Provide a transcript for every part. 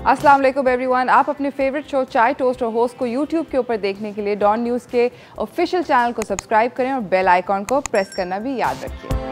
अस्सलाम वालेकुम एवरीवन। आप अपने फेवरेट शो चाय टोस्ट और होस्ट को यूट्यूब के ऊपर देखने के लिए डॉन न्यूज़ के ऑफिशियल चैनल को सब्सक्राइब करें और बेल आइकॉन को प्रेस करना भी याद रखिए।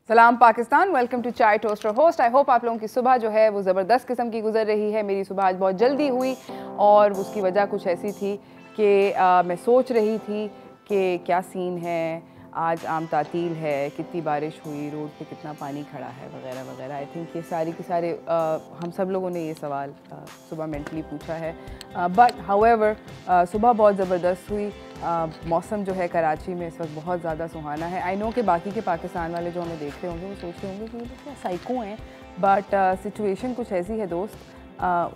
सलाम पाकिस्तान, वेलकम टू चाय टोस्ट और होस्ट। आई होप आप लोगों की सुबह जो है वो ज़बरदस्त किस्म की गुजर रही है। मेरी सुबह आज बहुत जल्दी हुई और उसकी वजह कुछ ऐसी थी कि मैं सोच रही थी कि क्या सीन है, आज आम तातील है, कितनी बारिश हुई, रोड पे कितना पानी खड़ा है वगैरह वगैरह। आई थिंक ये सारी की सारे हम सब लोगों ने ये सवाल सुबह मेंटली पूछा है। बट हाउएवर सुबह बहुत ज़बरदस्त हुई। मौसम जो है कराची में इस वक्त बहुत ज़्यादा सुहाना है। आई नो कि बाकी के पाकिस्तान वाले जो हमें देख रहे होंगे वो सोच रहे होंगे कि ये क्या साइको हैं, बट सिचुएशन कुछ ऐसी है दोस्त।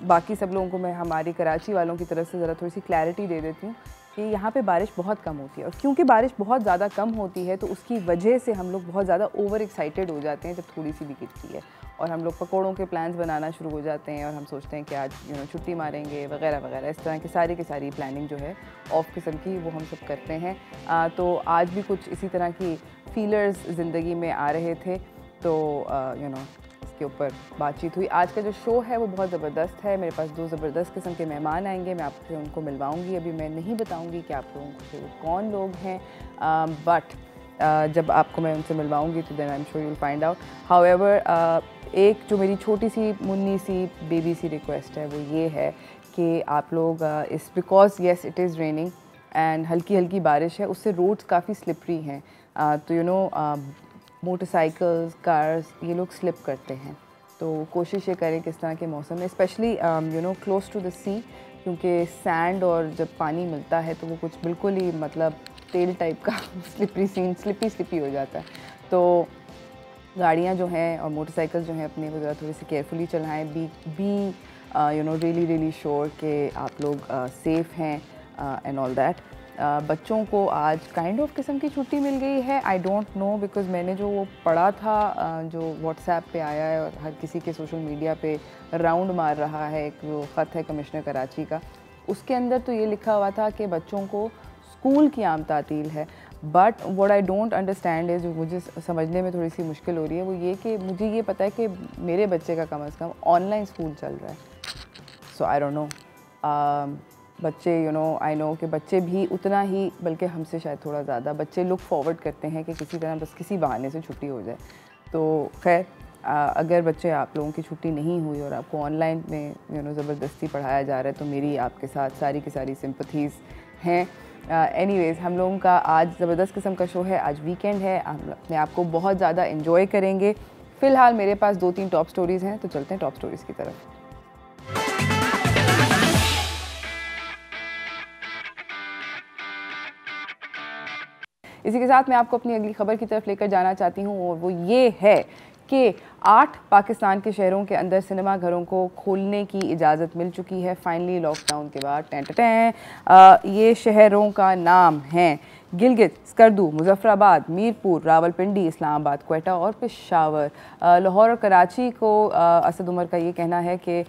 बाकी सब लोगों को मैं हमारी कराची वालों की तरफ से ज़रा थोड़ी सी क्लैरिटी दे देती हूँ कि यहाँ पे बारिश बहुत कम होती है, और क्योंकि बारिश बहुत ज़्यादा कम होती है तो उसकी वजह से हम लोग बहुत ज़्यादा ओवर एक्साइटेड हो जाते हैं जब थोड़ी सी भी गिरती है, और हम लोग पकौड़ों के प्लान्स बनाना शुरू हो जाते हैं और हम सोचते हैं कि आज छुट्टी मारेंगे वगैरह वगैरह। इस तरह की सारी प्लानिंग जो है ऑफ किस्म की वो हम सब करते हैं। तो आज भी कुछ इसी तरह की फीलर्स ज़िंदगी में आ रहे थे, तो इसके ऊपर बातचीत हुई। आज का जो शो है वो बहुत ज़बरदस्त है। मेरे पास दो ज़बरदस्त किस्म के मेहमान आएंगे, मैं आपसे उनको मिलवाऊंगी। अभी मैं नहीं बताऊंगी कि आप लोगों को कौन लोग हैं, बट जब आपको मैं उनसे मिलवाऊंगी तो then I am sure you will find out. However एक जो मेरी छोटी सी मुन्नी सी बेबी सी रिक्वेस्ट है वो ये है कि आप लोग इस because yes it is raining and हल्की हल्की बारिश है, उससे रोड्स काफ़ी स्लिपरी हैं, तो मोटरसाइकिल्स, कार्स, ये लोग स्लिप करते हैं। तो कोशिश ये करें किस तरह के मौसम में, स्पेशली क्लोज टू द सी, क्योंकि सैंड और जब पानी मिलता है तो वो कुछ बिल्कुल ही मतलब तेल टाइप का स्लिपी हो जाता है। तो गाड़ियाँ जो हैं और मोटरसाइकिल जो हैं अपने वो ज़रा थोड़ी सी केयरफुली चलाएँ। बी रियली श्योर कि आप लोग सेफ़ हैं एंड ऑल दैट। बच्चों को आज काइंड ऑफ किस्म की छुट्टी मिल गई है। आई डोंट नो, बिकॉज़ मैंने जो वो पढ़ा था जो व्हाट्सएप पे आया है और हर किसी के सोशल मीडिया पे राउंड मार रहा है, एक जो ख़त है कमिश्नर कराची का, उसके अंदर तो ये लिखा हुआ था कि बच्चों को स्कूल की आम तातील है। But what I don't understand is, जो मुझे समझने में थोड़ी सी मुश्किल हो रही है, वो ये कि मुझे ये पता है कि मेरे बच्चे का कम से कम ऑनलाइन स्कूल चल रहा है। सो आई डोंट नो, बच्चे आई नो कि बच्चे भी उतना ही, बल्कि हमसे शायद थोड़ा ज़्यादा बच्चे लुक फॉरवर्ड करते हैं कि किसी तरह बस किसी बहाने से छुट्टी हो जाए। तो खैर अगर बच्चे आप लोगों की छुट्टी नहीं हुई और आपको ऑनलाइन में ज़बरदस्ती पढ़ाया जा रहा है तो मेरी आपके साथ सारी की सारी सिंपथीज़ हैं। एनीवेज़, हम लोगों का आज ज़बरदस्त किस्म का शो है, आज वीकेंड है, हम अपने आप को बहुत ज़्यादा इन्जॉय करेंगे। फ़िलहाल मेरे पास 2-3 टॉप स्टोरीज़ हैं, तो चलते हैं टॉप स्टोरीज़ की तरफ। इसी के साथ मैं आपको अपनी अगली खबर की तरफ लेकर जाना चाहती हूँ, और वो ये है कि 8 पाकिस्तान के शहरों के अंदर सिनेमा घरों को खोलने की इजाज़त मिल चुकी है फाइनली लॉकडाउन के बाद। ये शहरों का नाम है गिलगित, स्कर्दू, मुजफ्फराबाद, मीरपुर, रावलपिंडी, इस्लामाबाद, क्वेटा और पेशावर। लाहौर और कराची को असद उमर का ये कहना है कि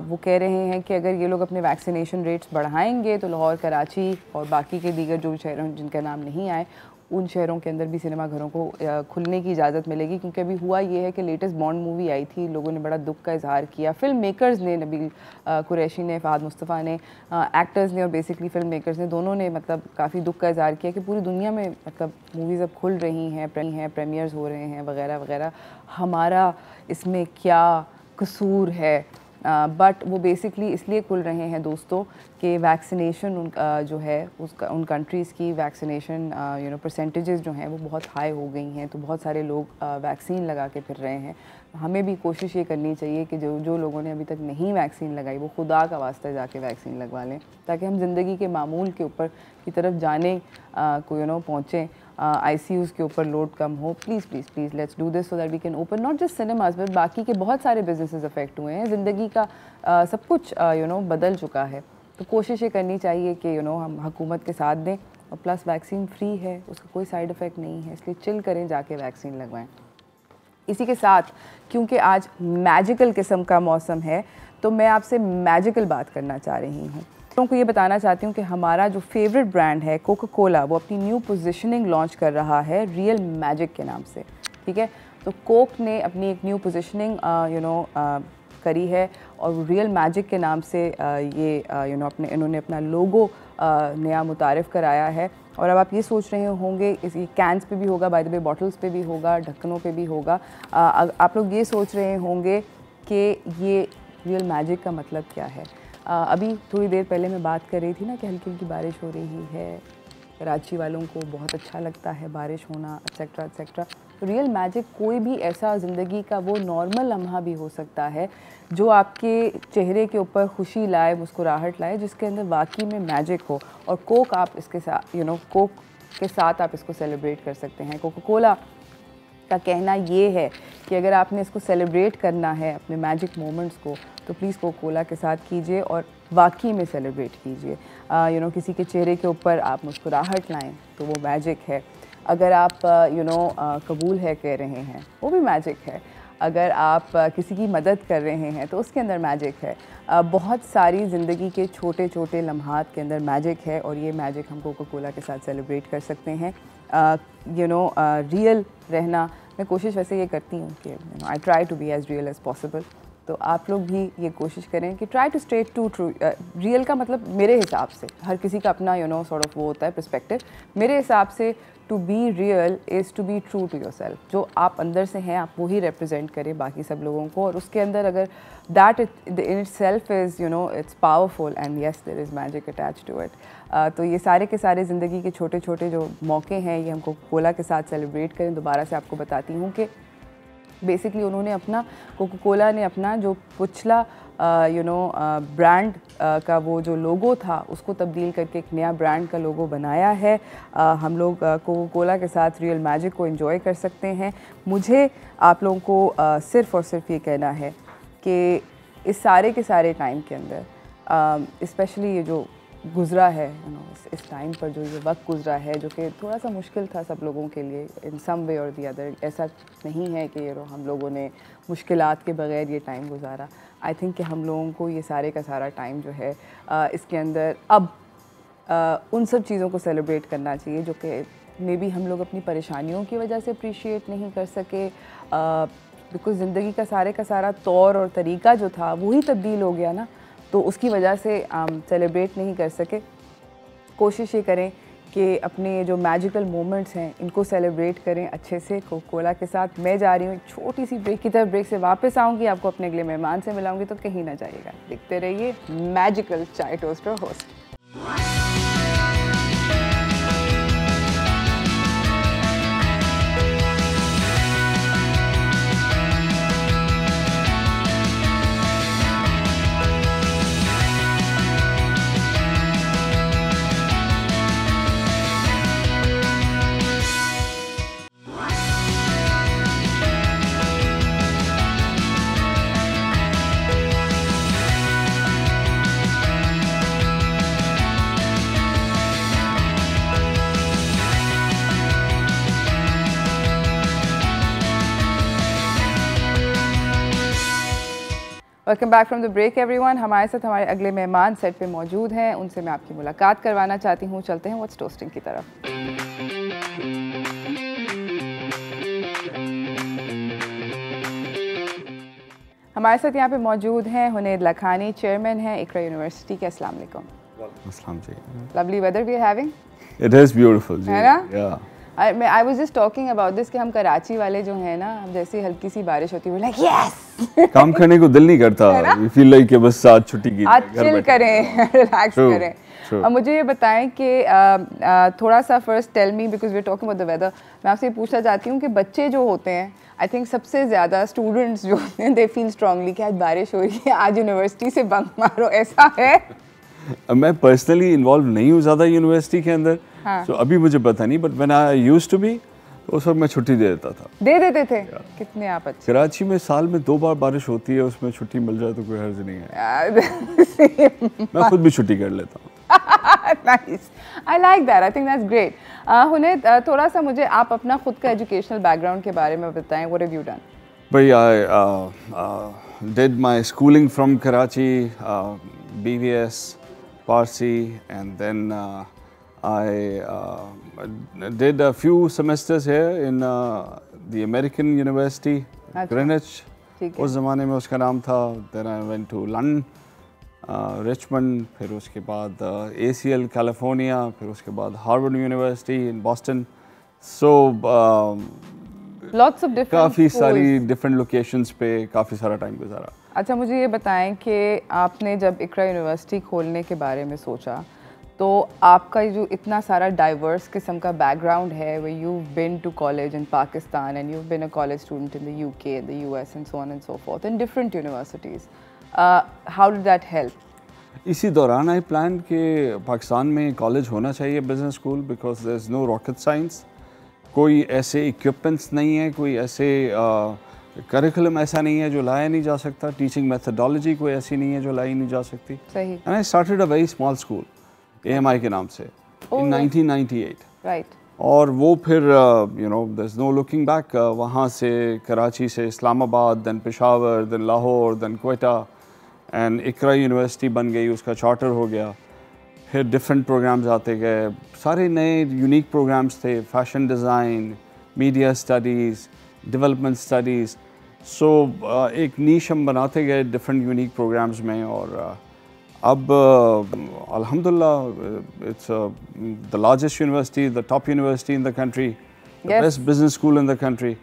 वो कह रहे हैं कि अगर ये लोग अपने वैक्सीनेशन रेट्स बढ़ाएंगे तो लाहौर, कराची और बाकी के दीगर जो शहर जिनका नाम नहीं आए उन शहरों के अंदर भी सिनेमा घरों को खुलने की इजाज़त मिलेगी। क्योंकि अभी हुआ ये है कि लेटेस्ट बॉन्ड मूवी आई थी, लोगों ने बड़ा दुख का इजहार किया, फिल्म मेकर्स ने, नबील कुरैशी ने, फ़ाहद मुस्तफ़ा ने, एक्टर्स ने और बेसिकली फिल्म मेकर्स ने, दोनों ने मतलब काफ़ी दुख का इजहार किया कि पूरी दुनिया में मतलब मूवीज़ अब खुल रही हैं, प्रीमियर्स हो रहे हैं वगैरह वगैरह, हमारा इसमें क्या कसूर है। बट वो बेसिकली इसलिए खुल रहे हैं दोस्तों कि वैक्सीनेशन जो है उसका उन कंट्रीज़ की वैक्सीनेशन परसेंटेजेस जो हैं वो बहुत हाई हो गई हैं, तो बहुत सारे लोग वैक्सीन लगा के फिर रहे हैं। हमें भी कोशिश ये करनी चाहिए कि जो लोगों ने अभी तक नहीं वैक्सीन लगाई वो खुदा का वास्ता जाके वैक्सीन लगवा लें, ताकि हम ज़िंदगी के मामूल के ऊपर की तरफ जाने को पहुँचें। ICUs के ऊपर लोड कम हो। Please please please let's do this so that we can open not just cinemas but बाकी के बहुत सारे बिजनेसेस अफेक्ट हुए हैं। ज़िंदगी का सब कुछ बदल चुका है, तो कोशिश ये करनी चाहिए कि हम हुकूमत के साथ दें और प्लस वैक्सीन फ्री है, उसका कोई साइड इफ़ेक्ट नहीं है, इसलिए चिल करें, जाके वैक्सीन लगवाएं। इसी के साथ क्योंकि आज मैजिकल किस्म का मौसम है तो मैं आपसे मैजिकल बात करना चाह रही हूँ। लोगों को ये बताना चाहती हूँ कि हमारा जो फेवरेट ब्रांड है कोका कोला, वो अपनी न्यू पोजीशनिंग लॉन्च कर रहा है रियल मैजिक के नाम से, ठीक है। तो कोक ने अपनी एक न्यू पोजीशनिंग करी है और रियल मैजिक के नाम से ये इन्होंने अपना लोगो नया मुतारिफ़ कराया है। और अब आप ये सोच रहे होंगे इस कैंस पे भी होगा, बाय द वे बॉटल्स पे भी होगा, ढक्कनों पे भी होगा। आप लोग ये सोच रहे होंगे कि ये रियल मैजिक का मतलब क्या है। अभी थोड़ी देर पहले मैं बात कर रही थी ना कि हल्की हल्की बारिश हो रही है, कराची वालों को बहुत अच्छा लगता है बारिश होना, एक्सेट्रा एक्सेट्रा। तो रियल मैजिक कोई भी ऐसा ज़िंदगी का वो नॉर्मल लम्हा भी हो सकता है जो आपके चेहरे के ऊपर खुशी लाए, मुस्कुराहट लाए, जिसके अंदर वाकई में मैजिक हो। और कोक आप इसके साथ कोक के साथ आप इसको सेलिब्रेट कर सकते हैं। कोका कोला का कहना ये है कि अगर आपने इसको सेलिब्रेट करना है अपने मैजिक मोमेंट्स को, तो प्लीज़ कोका कोला के साथ कीजिए और वाकई में सेलिब्रेट कीजिए। किसी के चेहरे के ऊपर आप मुस्कुराहट लाएं तो वो मैजिक है। अगर आप कबूल है कह रहे हैं, वो भी मैजिक है। अगर आप किसी की मदद कर रहे हैं तो उसके अंदर मैजिक है। बहुत सारी ज़िंदगी के छोटे छोटे लम्हात के अंदर मैजिक है और ये मैजिक हम कोका कोला के साथ सेलिब्रेट कर सकते हैं। रियल रहना, मैं कोशिश वैसे ये करती हूँ कि I try to be as real as possible. तो आप लोग भी ये कोशिश करें कि try to stay to true. Real का मतलब मेरे हिसाब से, हर किसी का अपना सॉर्ट ऑफ वो होता है पर्सपेक्टिव। मेरे हिसाब से to be real is to be true to yourself. जो आप अंदर से हैं आप वही रिप्रेजेंट करें बाकी सब लोगों को, और उसके अंदर अगर that in itself is its powerful and yes there is magic attach to it. तो ये सारे के सारे ज़िंदगी के छोटे छोटे जो मौके हैं ये हम कोका कोला के साथ सेलिब्रेट करें। दोबारा से आपको बताती हूँ कि बेसिकली उन्होंने अपना कोका कोला ने अपना जो पिछला ब्रांड का वो जो लोगो था उसको तब्दील करके एक नया ब्रांड का लोगो बनाया है। हम लोग कोका कोला के साथ रियल मैजिक को एंजॉय कर सकते हैं। मुझे आप लोगों को सिर्फ़ और सिर्फ ये कहना है कि इस सारे के सारे टाइम के अंदर स्पेशली ये जो गुज़रा है इस टाइम पर जो ये वक्त गुज़रा है जो कि थोड़ा सा मुश्किल था सब लोगों के लिए इन सम वे और दी अदर। ऐसा नहीं है कि हम लोगों ने मुश्किलात के बग़ैर ये टाइम गुजारा। आई थिंक कि हम लोगों को ये सारे का सारा टाइम जो है इसके अंदर अब उन सब चीज़ों को सेलिब्रेट करना चाहिए जो कि मे बी हम लोग अपनी परेशानियों की वजह से अप्रिशिएट नहीं कर सके, बिकॉज़ ज़िंदगी का सारा तौर और तरीका जो था वही तब्दील हो गया ना, तो उसकी वजह से सेलिब्रेट नहीं कर सके। कोशिश ये करें कि अपने जो मैजिकल मोमेंट्स हैं इनको सेलिब्रेट करें अच्छे से कोका कोला के साथ। मैं जा रही हूँ एक छोटी सी ब्रेक की तरफ, ब्रेक से वापस आऊँगी, आपको अपने अगले मेहमान से मिलाऊंगी, तो कहीं ना जाइएगा, देखते रहिए magical chai toaster host. Welcome back from the break everyone. हमारे साथ हमारे अगले मेहमान सेट पे मौजूद हैं, उनसे मैं आपकी मुलाकात करवाना चाहती हूँ। चलते हैं व्हाट्स टोस्टिंग की तरफ। हमारे साथ यहाँ पे मौजूद हैं हुनैद लखानी, चेयरमैन हैं इकरा यूनिवर्सिटी के। अस्सलाम वालेकुम। अस्सलाम जी। Lovely weather we are having. It is beautiful जी, है ना? Yeah I was just talking about this कि हम कराची वाले जो हैं ना, जैसे हल्की सी बारिश होती है लाइक यस काम करने को दिल नहीं करता, वी फील लाइक कि बस आज छुट्टी की, आज चिल करें, रिलैक्स करें। अब मुझे ये बताएं कि थोड़ा सा first tell me because we are talking about the weather, मैं आपसे पूछना चाहती हूँ कि बच्चे जो होते हैं, आई थिंक सबसे ज़्यादा स्टूडेंट्स जो होते हैं दे फील स्ट्रांगली कि आज बारिश हो रही है, आज यूनिवर्सिटी से बंक मारो, ऐसा है? मैं पर्सनली इन्वॉल्व नहीं हूँ ज़्यादा यूनिवर्सिटी के अंदर, तो अभी मुझे पता नहीं, but when I used to be उस वक्त मैं छुट्टी दे देता था। दे देते थे? कितने आप अच्छे। कराची में साल में 2 बार बारिश होती है, उसमें छुट्टी मिल जाए तो कोई हर्ज नहीं है। मैं खुद भी छुट्टी कर लेता हूँ। Nice. I like that. I think that's great. हुनैद, थोड़ा सा मुझे आप अपना खुद का एजुकेशनल बैकग्राउंड के बारे में बताएं. What have you done? But I did my schooling from Karachi, BVS, Parsi, and then I did a few semesters here in the American University, Greenwich. उस ज़माने में उसका नाम था. Then I went to London, Richmond, फिर उसके बाद ACL, California, फिर उसके बाद Harvard University in Boston. So Lots of different काफ़ी schools. सारी different locations पे काफ़ी सारा टाइम गुजारा. अच्छा, मुझे ये बताएं कि आपने जब इकरा यूनिवर्सिटी खोलने के बारे में सोचा, तो आपका जो इतना सारा डाइवर्स किस्म का बैकग्राउंड है, where you've been to college in Pakistan and you've been a college student in the UK, the US and so on and so forth in different universities. How did that help? इसी दौरान I planned कि पाकिस्तान में college होना चाहिए business school, because there's no rocket science. कोई ऐसे equipments नहीं है, कोई ऐसे करिकुलम ऐसा नहीं है जो लाया नहीं जा सकता. टीचिंग मेथडोलॉजी कोई ऐसी नहीं है जो लाई नहीं जा सकती. सही. And I started a very small school, AMI के नाम से, इन 1998. राइट. और वो फिर you know there is no looking back. वहाँ से कराची से Islamabad, then Peshawar, then Lahore, then Quetta, and Iqra university बन गई, उसका चार्टर हो गया. फिर डिफरेंट प्रोग्राम्स आते गए, सारे नए यूनिक प्रोग्राम्स थे. Fashion design, media studies, development studies. So एक नीश हम बनाते गए डिफरेंट यूनिक प्रोग्राम्स में. और अब अल्हम्दुलिल्लाह it's the largest university, the top university in the country, the best business school in the country.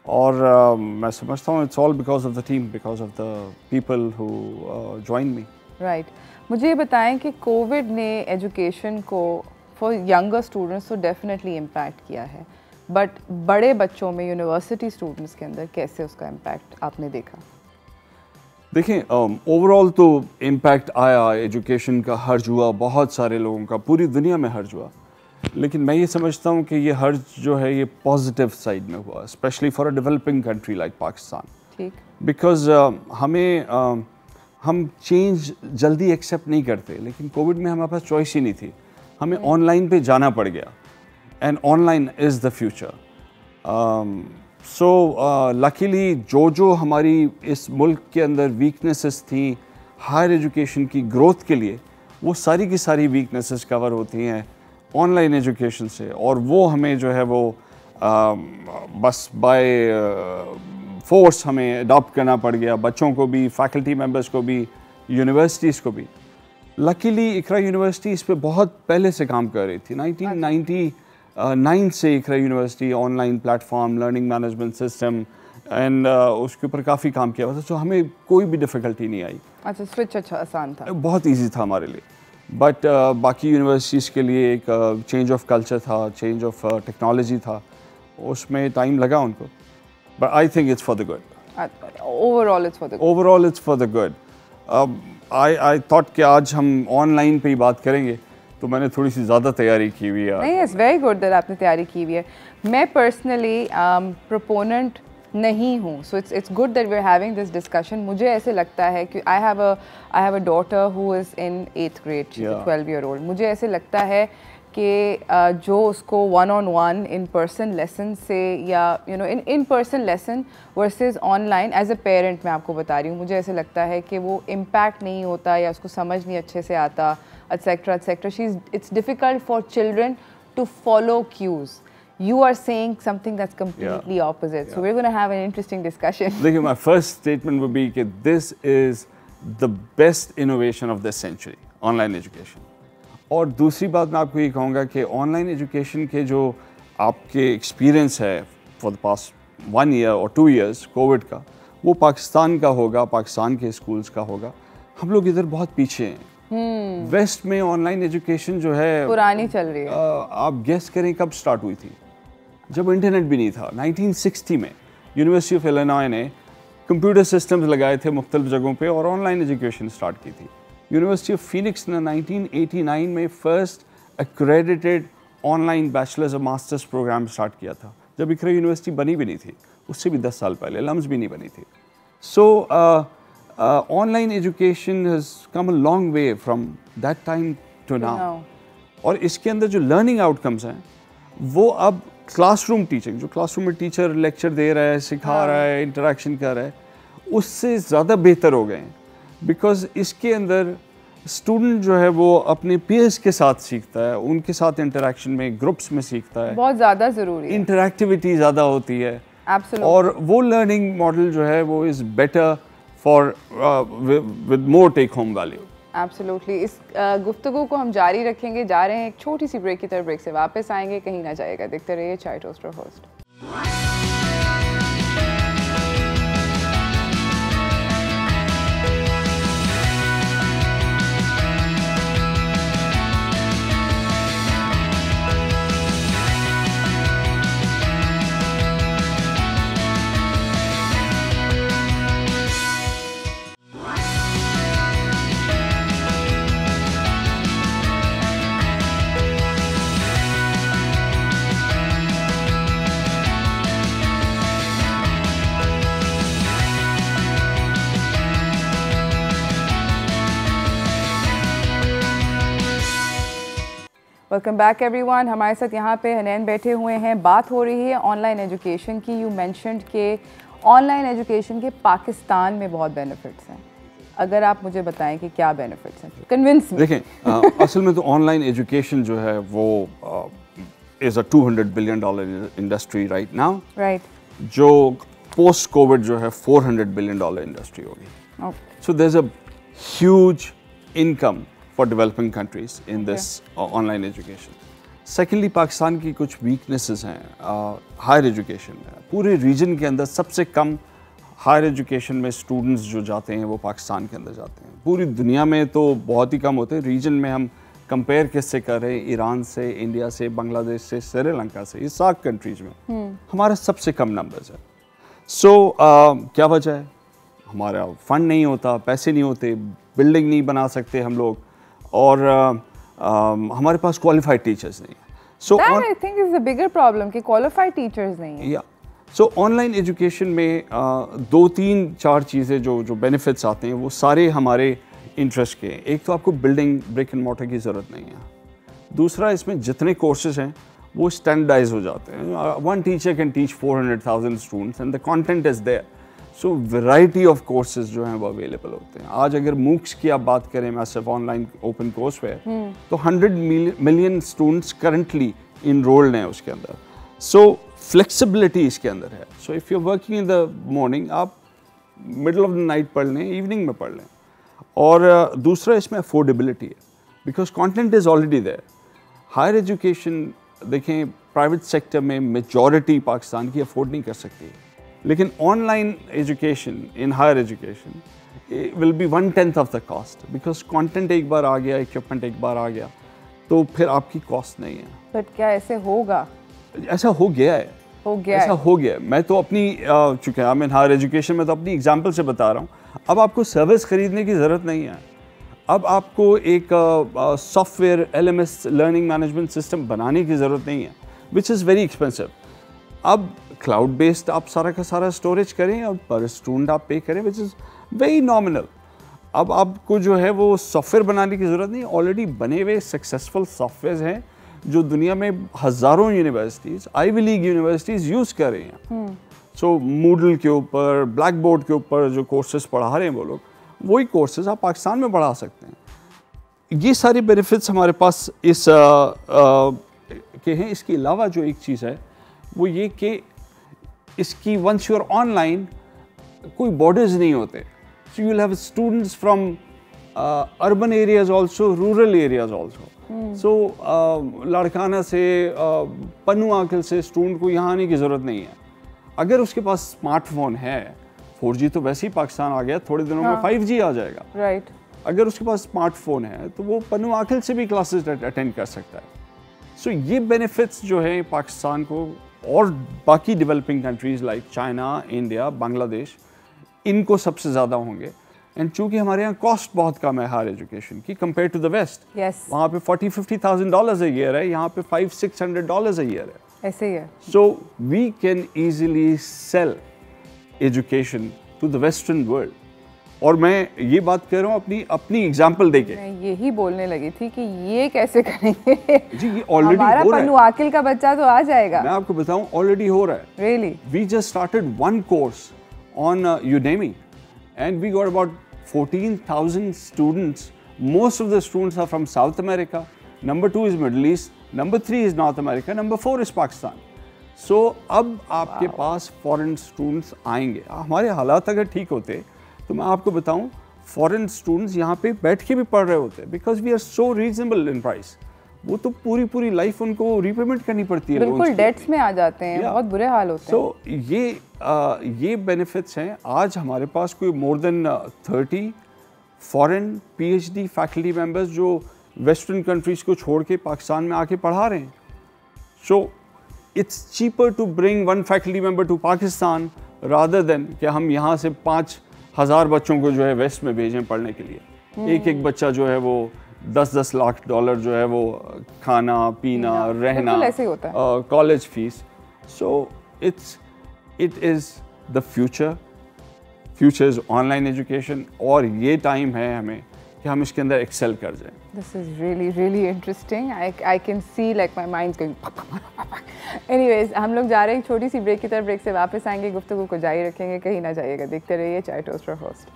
और मैं समझता हूँ it's all because of the team, because of the people who join me. Right. मुझे ये बताएं कि Covid ने education को फॉर यंगर स्टूडेंट्स तो डेफिनेटली इम्पैक्ट किया है, बट बड़े बच्चों में, यूनिवर्सिटी स्टूडेंट्स के अंदर कैसे उसका इम्पैक्ट आपने देखा? देखें, ओवरऑल तो इम्पैक्ट आया, एजुकेशन का हर्ज हुआ, बहुत सारे लोगों का, पूरी दुनिया में हर्ज हुआ. लेकिन मैं ये समझता हूँ कि ये हर्ज जो है ये पॉजिटिव साइड में हुआ, specially for a developing country like Pakistan. ठीक. बिकॉज हम चेंज जल्दी एक्सेप्ट नहीं करते, लेकिन कोविड में हमारे पास चॉइस ही नहीं थी. हमें ऑनलाइन पे जाना पड़ गया, and online is the future. So luckily जो हमारी इस मुल्क के अंदर वीकनेसेस थी हायर एजुकेशन की ग्रोथ के लिए, वो सारी की सारी वीकनेसेस कवर होती हैं ऑनलाइन एजुकेशन से. और वो हमें जो है वो बस बाय फोर्स हमें अडॉप्ट करना पड़ गया, बच्चों को भी, फैकल्टी मेंबर्स को भी, यूनिवर्सिटीज़ को भी. लकीली इकरा यूनिवर्सिटी इस पे बहुत पहले से काम कर रही थी. 1999 से Iqra university online platform, learning management system, and उसके ऊपर काफ़ी काम किया हुआ था. तो हमें कोई भी डिफ़िकल्टी नहीं आई. अच्छा, स्विच अच्छा आसान था, बहुत ईजी था हमारे लिए. बट बाकी यूनिवर्सिटीज़ के लिए एक चेंज ऑफ कल्चर था, चेंज ऑफ टेक्नोलॉजी था, उसमें टाइम लगा उनको. But I think it's for the good. Overall, it's for the good. Overall, it's for the good. I thought कि आज हम ऑनलाइन पे ही बात करेंगे, तो मैंने थोड़ी सी ज़्यादा तैयारी की हुई है. नहीं, it's very good that आपने तैयारी की हुई है. मैं पर्सनली प्रोपोनेंट नहीं हूँ, so it's good that we're having this discussion. मुझे ऐसे लगता है कि I have a daughter who is in 8th grade, she's a 12-year-old. मुझे ऐसे लगता है कि जो उसको one-on-one in person lesson से, या in person lesson versus online, as a parent मैं आपको बता रही हूँ, मुझे ऐसे लगता है कि वो impact नहीं होता, या उसको समझ नहीं अच्छे से आता, etc etc. It's difficult for children to follow cues. You are saying something that's completely opposite. So we're going to have an interesting discussion. देखिए, my first statement would be कि this is the best innovation of this century, online education. और दूसरी बात मैं आपको ये कहूँगा कि ऑनलाइन एजुकेशन के जो आपके एक्सपीरियंस है फॉर द पास्ट 1 year और 2 years कोविड का, वो पाकिस्तान का होगा, पाकिस्तान के स्कूल्स का होगा. हम लोग इधर बहुत पीछे हैं. वेस्ट में ऑनलाइन एजुकेशन जो है पुरानी चल रही है. आप गेस करें कब स्टार्ट हुई थी? जब इंटरनेट भी नहीं था. 1960 में यूनिवर्सिटी ऑफ इलिनॉय ने कंप्यूटर सिस्टम्स लगाए थे मुख्तलिफ जगहों पे और ऑनलाइन एजुकेशन स्टार्ट की थी. यूनिवर्सिटी ऑफ फिनिक्स ने 1989 में फर्स्ट एक्रेडिटेड ऑनलाइन बैचलर्स और मास्टर्स प्रोग्राम स्टार्ट किया था, जब इकरा यूनिवर्सिटी बनी भी नहीं थी. उससे भी 10 साल पहले लम्स भी नहीं बनी थी. So online education has come a long way from that time to now. और इसके अंदर जो लर्निंग आउटकम्स हैं वो अब क्लासरूम टीचिंग, जो क्लासरूम में टीचर लेक्चर दे रहा है, सिखा रहा है, इंटरेक्शन कर रहा है, उससे ज़्यादा बेहतर हो गए हैं। बिकॉज इसके अंदर स्टूडेंट जो है वो अपने पीयर्स के साथ सीखता है, उनके साथ इंटरेक्शन में, ग्रुप्स में सीखता है, बहुत ज़्यादा ज़रूरी है, इंटरेक्टिविटी ज़्यादा होती है। Absolutely. और वो लर्निंग मॉडल जो है वो is better for with more take home value. Absolutely. इस गुफ्तगू को हम जारी रखेंगे, जा रहे हैं एक छोटी सी ब्रेक की तरफ, ब्रेक से वापस आएंगे, कहीं ना जाएगा, देखते रहिए चाय toaster host. Welcome back everyone. हमारे साथ यहाँ पे हनैन बैठे हुए हैं, बात हो रही है ऑनलाइन एजुकेशन की। यू मेंशन्ड के ऑनलाइन एजुकेशन के पाकिस्तान में बहुत बेनिफिट्स हैं, अगर आप मुझे बताएं कि क्या बेनिफिट्स हैं, कन्विंस मी। देखें असल में तो ऑनलाइन एजुकेशन जो है वो is a $200 billion industry right now, right, जो पोस्ट कोविड जो है $400 बिलियन इंडस्ट्री होगी। So there is a huge income for developing countries in this online education. Secondly, Pakistan की कुछ weaknesses हैं हायर एजुकेशन में। पूरे रीजन के अंदर सबसे कम हायर एजुकेशन में स्टूडेंट्स जो जाते हैं वो पाकिस्तान के अंदर जाते हैं। पूरी दुनिया में तो बहुत ही कम होते हैं। रीजन में हम कंपेयर किससे कर रहे हैं? ईरान से, इंडिया से, बांग्लादेश से, श्रीलंका से, ये 7 कंट्रीज में हमारा सबसे कम नंबर्स है। सो क्या वजह है? हमारा फंड नहीं होता, पैसे नहीं होते, बिल्डिंग नहीं बना सकते हम लोग, और हमारे पास क्वालिफाइड टीचर्स नहीं है। So I think is the bigger problem कि क्वालिफाइड टीचर्स नहीं है। या सो ऑनलाइन एजुकेशन में 2-3-4 चीज़ें जो बेनिफिट्स आते हैं वो सारे हमारे इंटरेस्ट के हैं। एक तो आपको बिल्डिंग ब्रिक एंड मोर्टर की ज़रूरत नहीं है। दूसरा, इसमें जितने कोर्सेज हैं वो स्टैंडर्डाइज हो जाते हैं। One teacher can teach 400,000 students and the content is there. So variety of courses जो हैं वो अवेलेबल होते हैं। आज अगर मूक्स की आप बात करें, मैसिव ऑनलाइन ओपन कोर्सवेयर, तो 100 मिलियन स्टूडेंट्स करंटली इनरोल्ड हैं उसके अंदर। सो फ्लेक्सिबिलिटी इसके अंदर है। So if you are working in the morning, आप मिडल ऑफ द नाइट पढ़ लें, इवनिंग में पढ़ लें। और दूसरा, इसमें अफोर्डेबिलिटी है, because content is already there. Higher education देखें, प्राइवेट सेक्टर में मेजॉरिटी पाकिस्तान की अफोर्ड नहीं कर सकती, लेकिन online education in higher education will be 1/10 of the cost, because content एक बार आ गया, इक्विपमेंट एक बार आ गया, तो फिर आपकी कॉस्ट नहीं है। बट क्या ऐसे होगा? ऐसा हो गया है, ऐसा हो गया है। मैं तो अपनी चूँकि मैं हायर एजुकेशन में तो अपनी एग्जाम्पल से बता रहा हूँ। अब आपको सर्विस ख़रीदने की ज़रूरत नहीं है। अब आपको एक software LMS learning management system बनाने की ज़रूरत नहीं है, विच इज़ वेरी एक्सपेंसिव। अब क्लाउड बेस्ड आप सारा का सारा स्टोरेज करें और पर स्टूडेंट आप पे करें, विच इज़ वेरी नॉमिनल। अब आपको जो है वो सॉफ्टवेयर बनाने की ज़रूरत नहीं, ऑलरेडी बने हुए सक्सेसफुल सॉफ्टवेयर हैं जो दुनिया में हज़ारों universities, Ivy League universities use कर रही हैं। सो मूडल के ऊपर, ब्लैक बोर्ड के ऊपर जो कोर्सेज पढ़ा रहे हैं वो लोग, वही कोर्सेज आप पाकिस्तान में पढ़ा सकते हैं। ये सारे बेनिफिट्स हमारे पास इस के हैं। इसके अलावा जो एक चीज़ है वो ये कि इसकी वंस यू आर ऑनलाइन कोई बॉर्डर्स नहीं होते। So you will have students from urban areas also, rural areas also. So Larkana से पन्नू आंकल से स्टूडेंट को यहाँ आने की ज़रूरत नहीं है। अगर उसके पास स्मार्टफोन है, 4G तो वैसे ही पाकिस्तान आ गया, थोड़े दिनों में 5G आ जाएगा, राइट। अगर उसके पास स्मार्टफोन है तो वो पन्नू आंकल से भी क्लासेस अटेंड कर सकता है। सो ये बेनिफिट्स जो है पाकिस्तान को और बाकी developing countries like China, India, Bangladesh, इनको सबसे ज़्यादा होंगे। एंड चूँकि हमारे यहाँ कॉस्ट बहुत कम है हायर एजुकेशन की कंपेयर टू द वेस्ट, वहाँ पे $40,000-50,000 a year है, यहाँ पे $500-600 a year है, ऐसे ही है। So we can easily sell education to the western world और मैं ये बात कर रहा हूँ अपनी एग्जांपल देके। मैं यही बोलने लगी थी कि ये कैसे करेंगे। जी ये ऑलरेडी हमारा हो रहा पन्नू है। आकिल का बच्चा तो आ जाएगा। मैं आपको बताऊं ऑलरेडी हो रहा है। Really? We just started one course on Udemy and we got about 14,000 students. Most of the students are from South America. Number 2 is Middle East. Number 3 is North America. Number 4 is Pakistan. So अब आपके पास foreign students आएंगे। हमारे हालात अगर ठीक होते तो मैं आपको बताऊं फॉरेन स्टूडेंट्स यहाँ पे बैठ के भी पढ़ रहे होते, because we are so reasonable in price. वो तो पूरी लाइफ उनको रीपेमेंट करनी पड़ती है। बिल्कुल डेट्स में आ जाते हैं, बहुत बुरे हाल होते हैं। सो ये बेनिफिट्स हैं। आज हमारे पास कोई more than 30 foreign PhD faculty members जो वेस्टर्न कंट्रीज को छोड़ के पाकिस्तान में आके पढ़ा रहे हैं। So it's cheaper to bring one faculty member to Pakistan rather than कि हम यहाँ से 5,000 बच्चों को जो है वेस्ट में भेजें पढ़ने के लिए। एक बच्चा जो है वो 10-10 लाख डॉलर जो है वो खाना पीना रहना, college fees. So it is the future is online education, और ये टाइम है हमें कि हम इसके अंदर एक्सेल कर जाएं। This is really interesting. I can see like my mind's going. Anyways, हम लोग जा रहे हैं छोटी सी ब्रेक की तरफ। ब्रेक से वापस आएंगे, गुफ्तगू को जारी रखेंगे, कहीं ना जाइएगा, देखते रहिए चाय toaster host.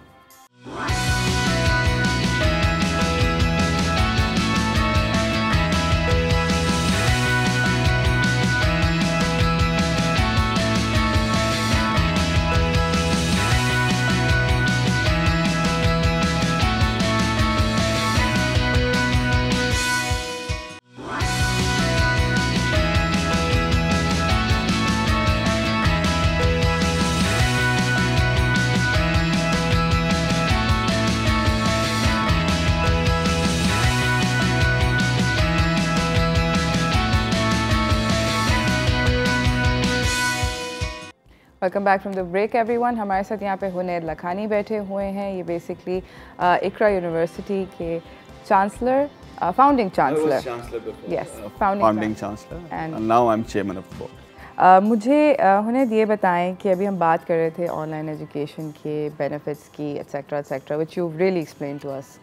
Welcome back from the break everyone. हमारे साथ यहाँ पे हुनैर लखानी बैठे हुए हैं। ये बेसिकली इकरा यूनिवर्सिटी के chancellor, founding chancellor, yes founding chancellor, and now I am chairman of the board. मुझे हुनैर ये बताएं कि अभी हम बात कर रहे थे ऑनलाइन एजुकेशन के बेनिफिट्स की etcetera which you really explain to us,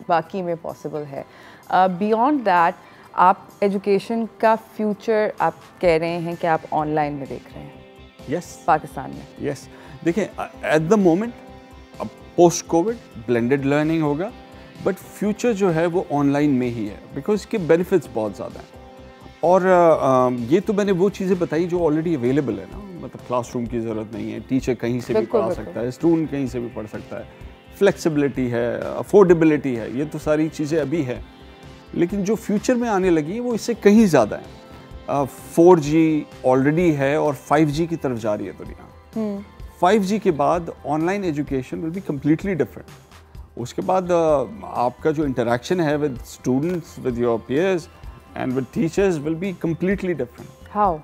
बाकी में पॉसिबल है। बियॉन्ड दैट आप एजुकेशन का फ्यूचर आप कह रहे हैं कि आप ऑनलाइन में देख रहे हैं। Yes. पाकिस्तान में। Yes. देखिए एट द मोमेंट अब पोस्ट कोविड ब्लेंडेड लर्निंग होगा, बट फ्यूचर जो है वो ऑनलाइन में ही है, बिकॉज इसके बेनिफिट्स बहुत ज़्यादा हैं। और ये तो मैंने वो चीज़ें बताई जो ऑलरेडी अवेलेबल है ना, मतलब क्लासरूम की ज़रूरत नहीं है, टीचर कहीं से भी पढ़ा सकता है, स्टूडेंट कहीं से भी पढ़ सकता है, फ्लेक्सिबिलिटी है, अफोर्डेबिलिटी है, ये तो सारी चीज़ें अभी है। लेकिन जो फ्यूचर में आने लगी है वो इससे कहीं ज़्यादा है। 4G ऑलरेडी है और 5G की तरफ जा रही है दुनिया। 5G के बाद online education will be completely different. उसके बाद आपका जो इंटरेक्शन है with students, with your peers and with teachers will be completely different. How?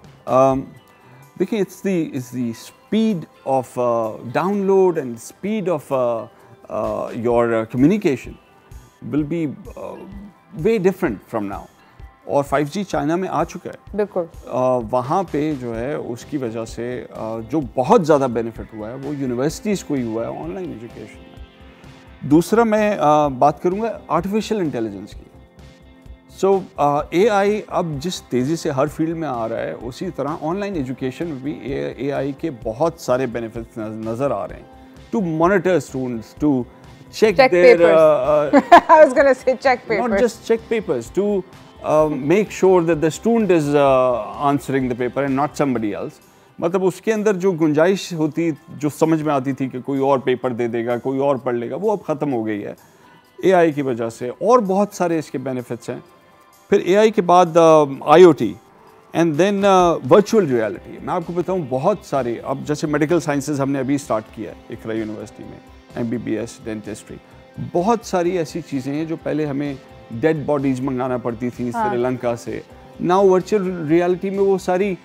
देखिए it's the speed of download and speed of your communication will be way different from now. और 5G China में आ चुका है, बिल्कुल। वहाँ पे जो है उसकी वजह से जो बहुत ज़्यादा बेनिफिट हुआ है वो यूनिवर्सिटीज़ को ही हुआ है ऑनलाइन एजुकेशन में। दूसरा मैं बात करूँगा आर्टिफिशियल इंटेलिजेंस की। सो AI अब जिस तेज़ी से हर फील्ड में आ रहा है, उसी तरह ऑनलाइन एजुकेशन में भी AI के बहुत सारे बेनिफिट्स नज़र आ रहे हैं। To monitor students, to check their I was going to say check papers. Not just check papers, to make sure that the student is answering the paper and not somebody else. मतलब उसके अंदर जो गुंजाइश होती, जो समझ में आती थी कि कोई और पेपर दे देगा, कोई और पढ़ लेगा, वो अब ख़त्म हो गई है AI की वजह से। और बहुत सारे इसके बेनिफिट्स हैं। फिर AI के बाद IoT and then virtual reality. मैं आपको बताऊँ बहुत सारे, अब जैसे मेडिकल साइंसेज हमने अभी स्टार्ट किया है इकरा यूनिवर्सिटी में, MBBS डेंटिस्ट्री, बहुत सारी ऐसी चीज़ें हैं जो पहले हमें डेड बॉडीज मंगाना पड़ती थी श्रीलंका से, नाउ वर्चुअल रियलिटी में वो सारी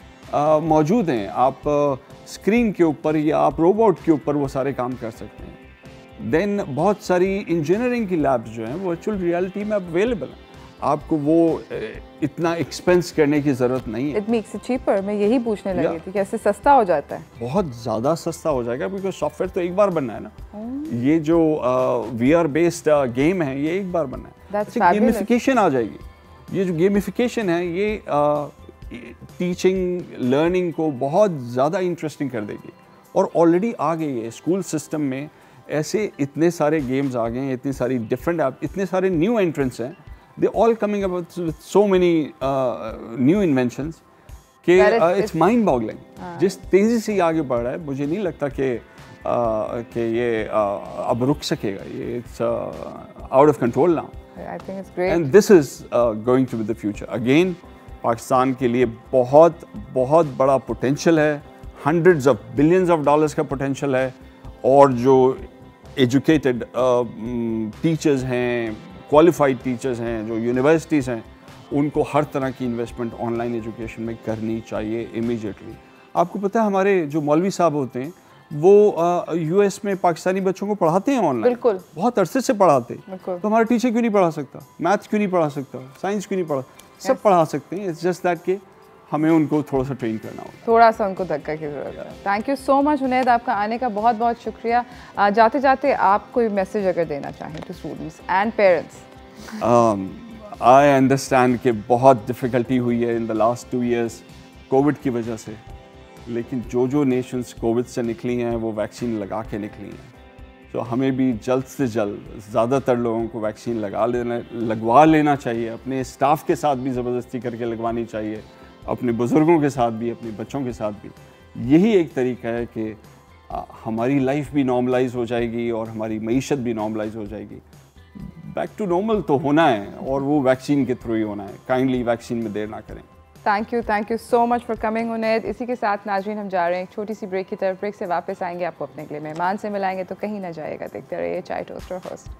मौजूद हैं। आप स्क्रीन के ऊपर या आप रोबोट के ऊपर वो सारे काम कर सकते हैं। देन बहुत सारी इंजीनियरिंग की लैब्स जो हैं वर्चुअल रियलिटी में अवेलेबल हैं। आपको वो इतना एक्सपेंस करने की ज़रूरत नहीं है। It makes it cheaper. मैं यही पूछने लगी Yeah. थी कि ऐसे सस्ता हो जाता है। बहुत ज़्यादा सस्ता हो जाएगा क्योंकि सॉफ्टवेयर तो एक बार बनना है ना। ये जो VR बेस्ड गेम है ये एक बार बनना है। That's अच्छा, fabulous. गेमिफिकेशन आ जाएगी। ये जो गेमिफिकेशन है ये टीचिंग लर्निंग को बहुत ज़्यादा इंटरेस्टिंग कर देगी और ऑलरेडी आ गई है। स्कूल सिस्टम में ऐसे इतने सारे गेम्स आ गए हैं, इतनी सारी डिफरेंट ऐप, इतने सारे न्यू एंट्रेंट्स हैं। They all coming up with so many new inventions कि इट्स माइंड बॉगलिंग। जिस तेज़ी से आगे बढ़ रहा है मुझे नहीं लगता कि ये अब रुक सकेगा। ये it's out of control now. I think it's great and this is going to be the future. Again Pakistan के लिए बहुत बहुत बड़ा पोटेंशियल है, hundreds of billions of dollars का पोटेंशियल है और जो एजुकेटेड टीचर्स हैं, क्वालिफाइड टीचर्स हैं, जो यूनिवर्सिटीज़ हैं, उनको हर तरह की इन्वेस्टमेंट ऑनलाइन एजुकेशन में करनी चाहिए इमीडिएटली। आपको पता है हमारे जो मौलवी साहब होते हैं वो यूएस में पाकिस्तानी बच्चों को पढ़ाते हैं ऑनलाइन। बिल्कुल। बहुत अरसे से पढ़ाते हैं। बिल्कुल। तो हमारा टीचर क्यों नहीं पढ़ा सकता? मैथ्स क्यों नहीं पढ़ा सकता? साइंस क्यों नहीं पढ़ा? सब पढ़ा सकते हैं। इट्स जस्ट दैट कि हमें उनको थोड़ा सा ट्रेन करना होगा, थोड़ा सा उनको धक्का की ज़रूरत है। थैंक यू सो मच उनैद, आपका आने का बहुत बहुत शुक्रिया। जाते जाते आप कोई मैसेज अगर देना चाहें to students and parents. I understand कि बहुत डिफ़िकल्टी हुई है in the last 2 years Covid की वजह से, लेकिन जो नेशंस कोविड से निकली हैं वो वैक्सीन लगा के निकली हैं। तो हमें भी जल्द से जल्द ज़्यादातर लोगों को वैक्सीन लगवा लेना चाहिए। अपने स्टाफ के साथ भी ज़बरदस्ती करके लगवानी चाहिए, अपने बुज़ुर्गों के साथ भी, अपने बच्चों के साथ भी। यही एक तरीका है कि हमारी लाइफ भी नॉर्मलाइज हो जाएगी और हमारी मईशत भी नॉर्मलाइज हो जाएगी। बैक टू नॉर्मल तो होना है और वो वैक्सीन के थ्रू ही होना है। काइंडली वैक्सीन में देर ना करें। Thank you so much for coming Unaid. इसी के साथ नाज़रीन हम जा रहे हैं एक छोटी सी ब्रेक की तरफ। ब्रेक से वापस आएंगे, आपको अपने अगले मेहमान से मिलाएंगे, तो कहीं ना जाएगा। देखते रहिए चाय toaster host.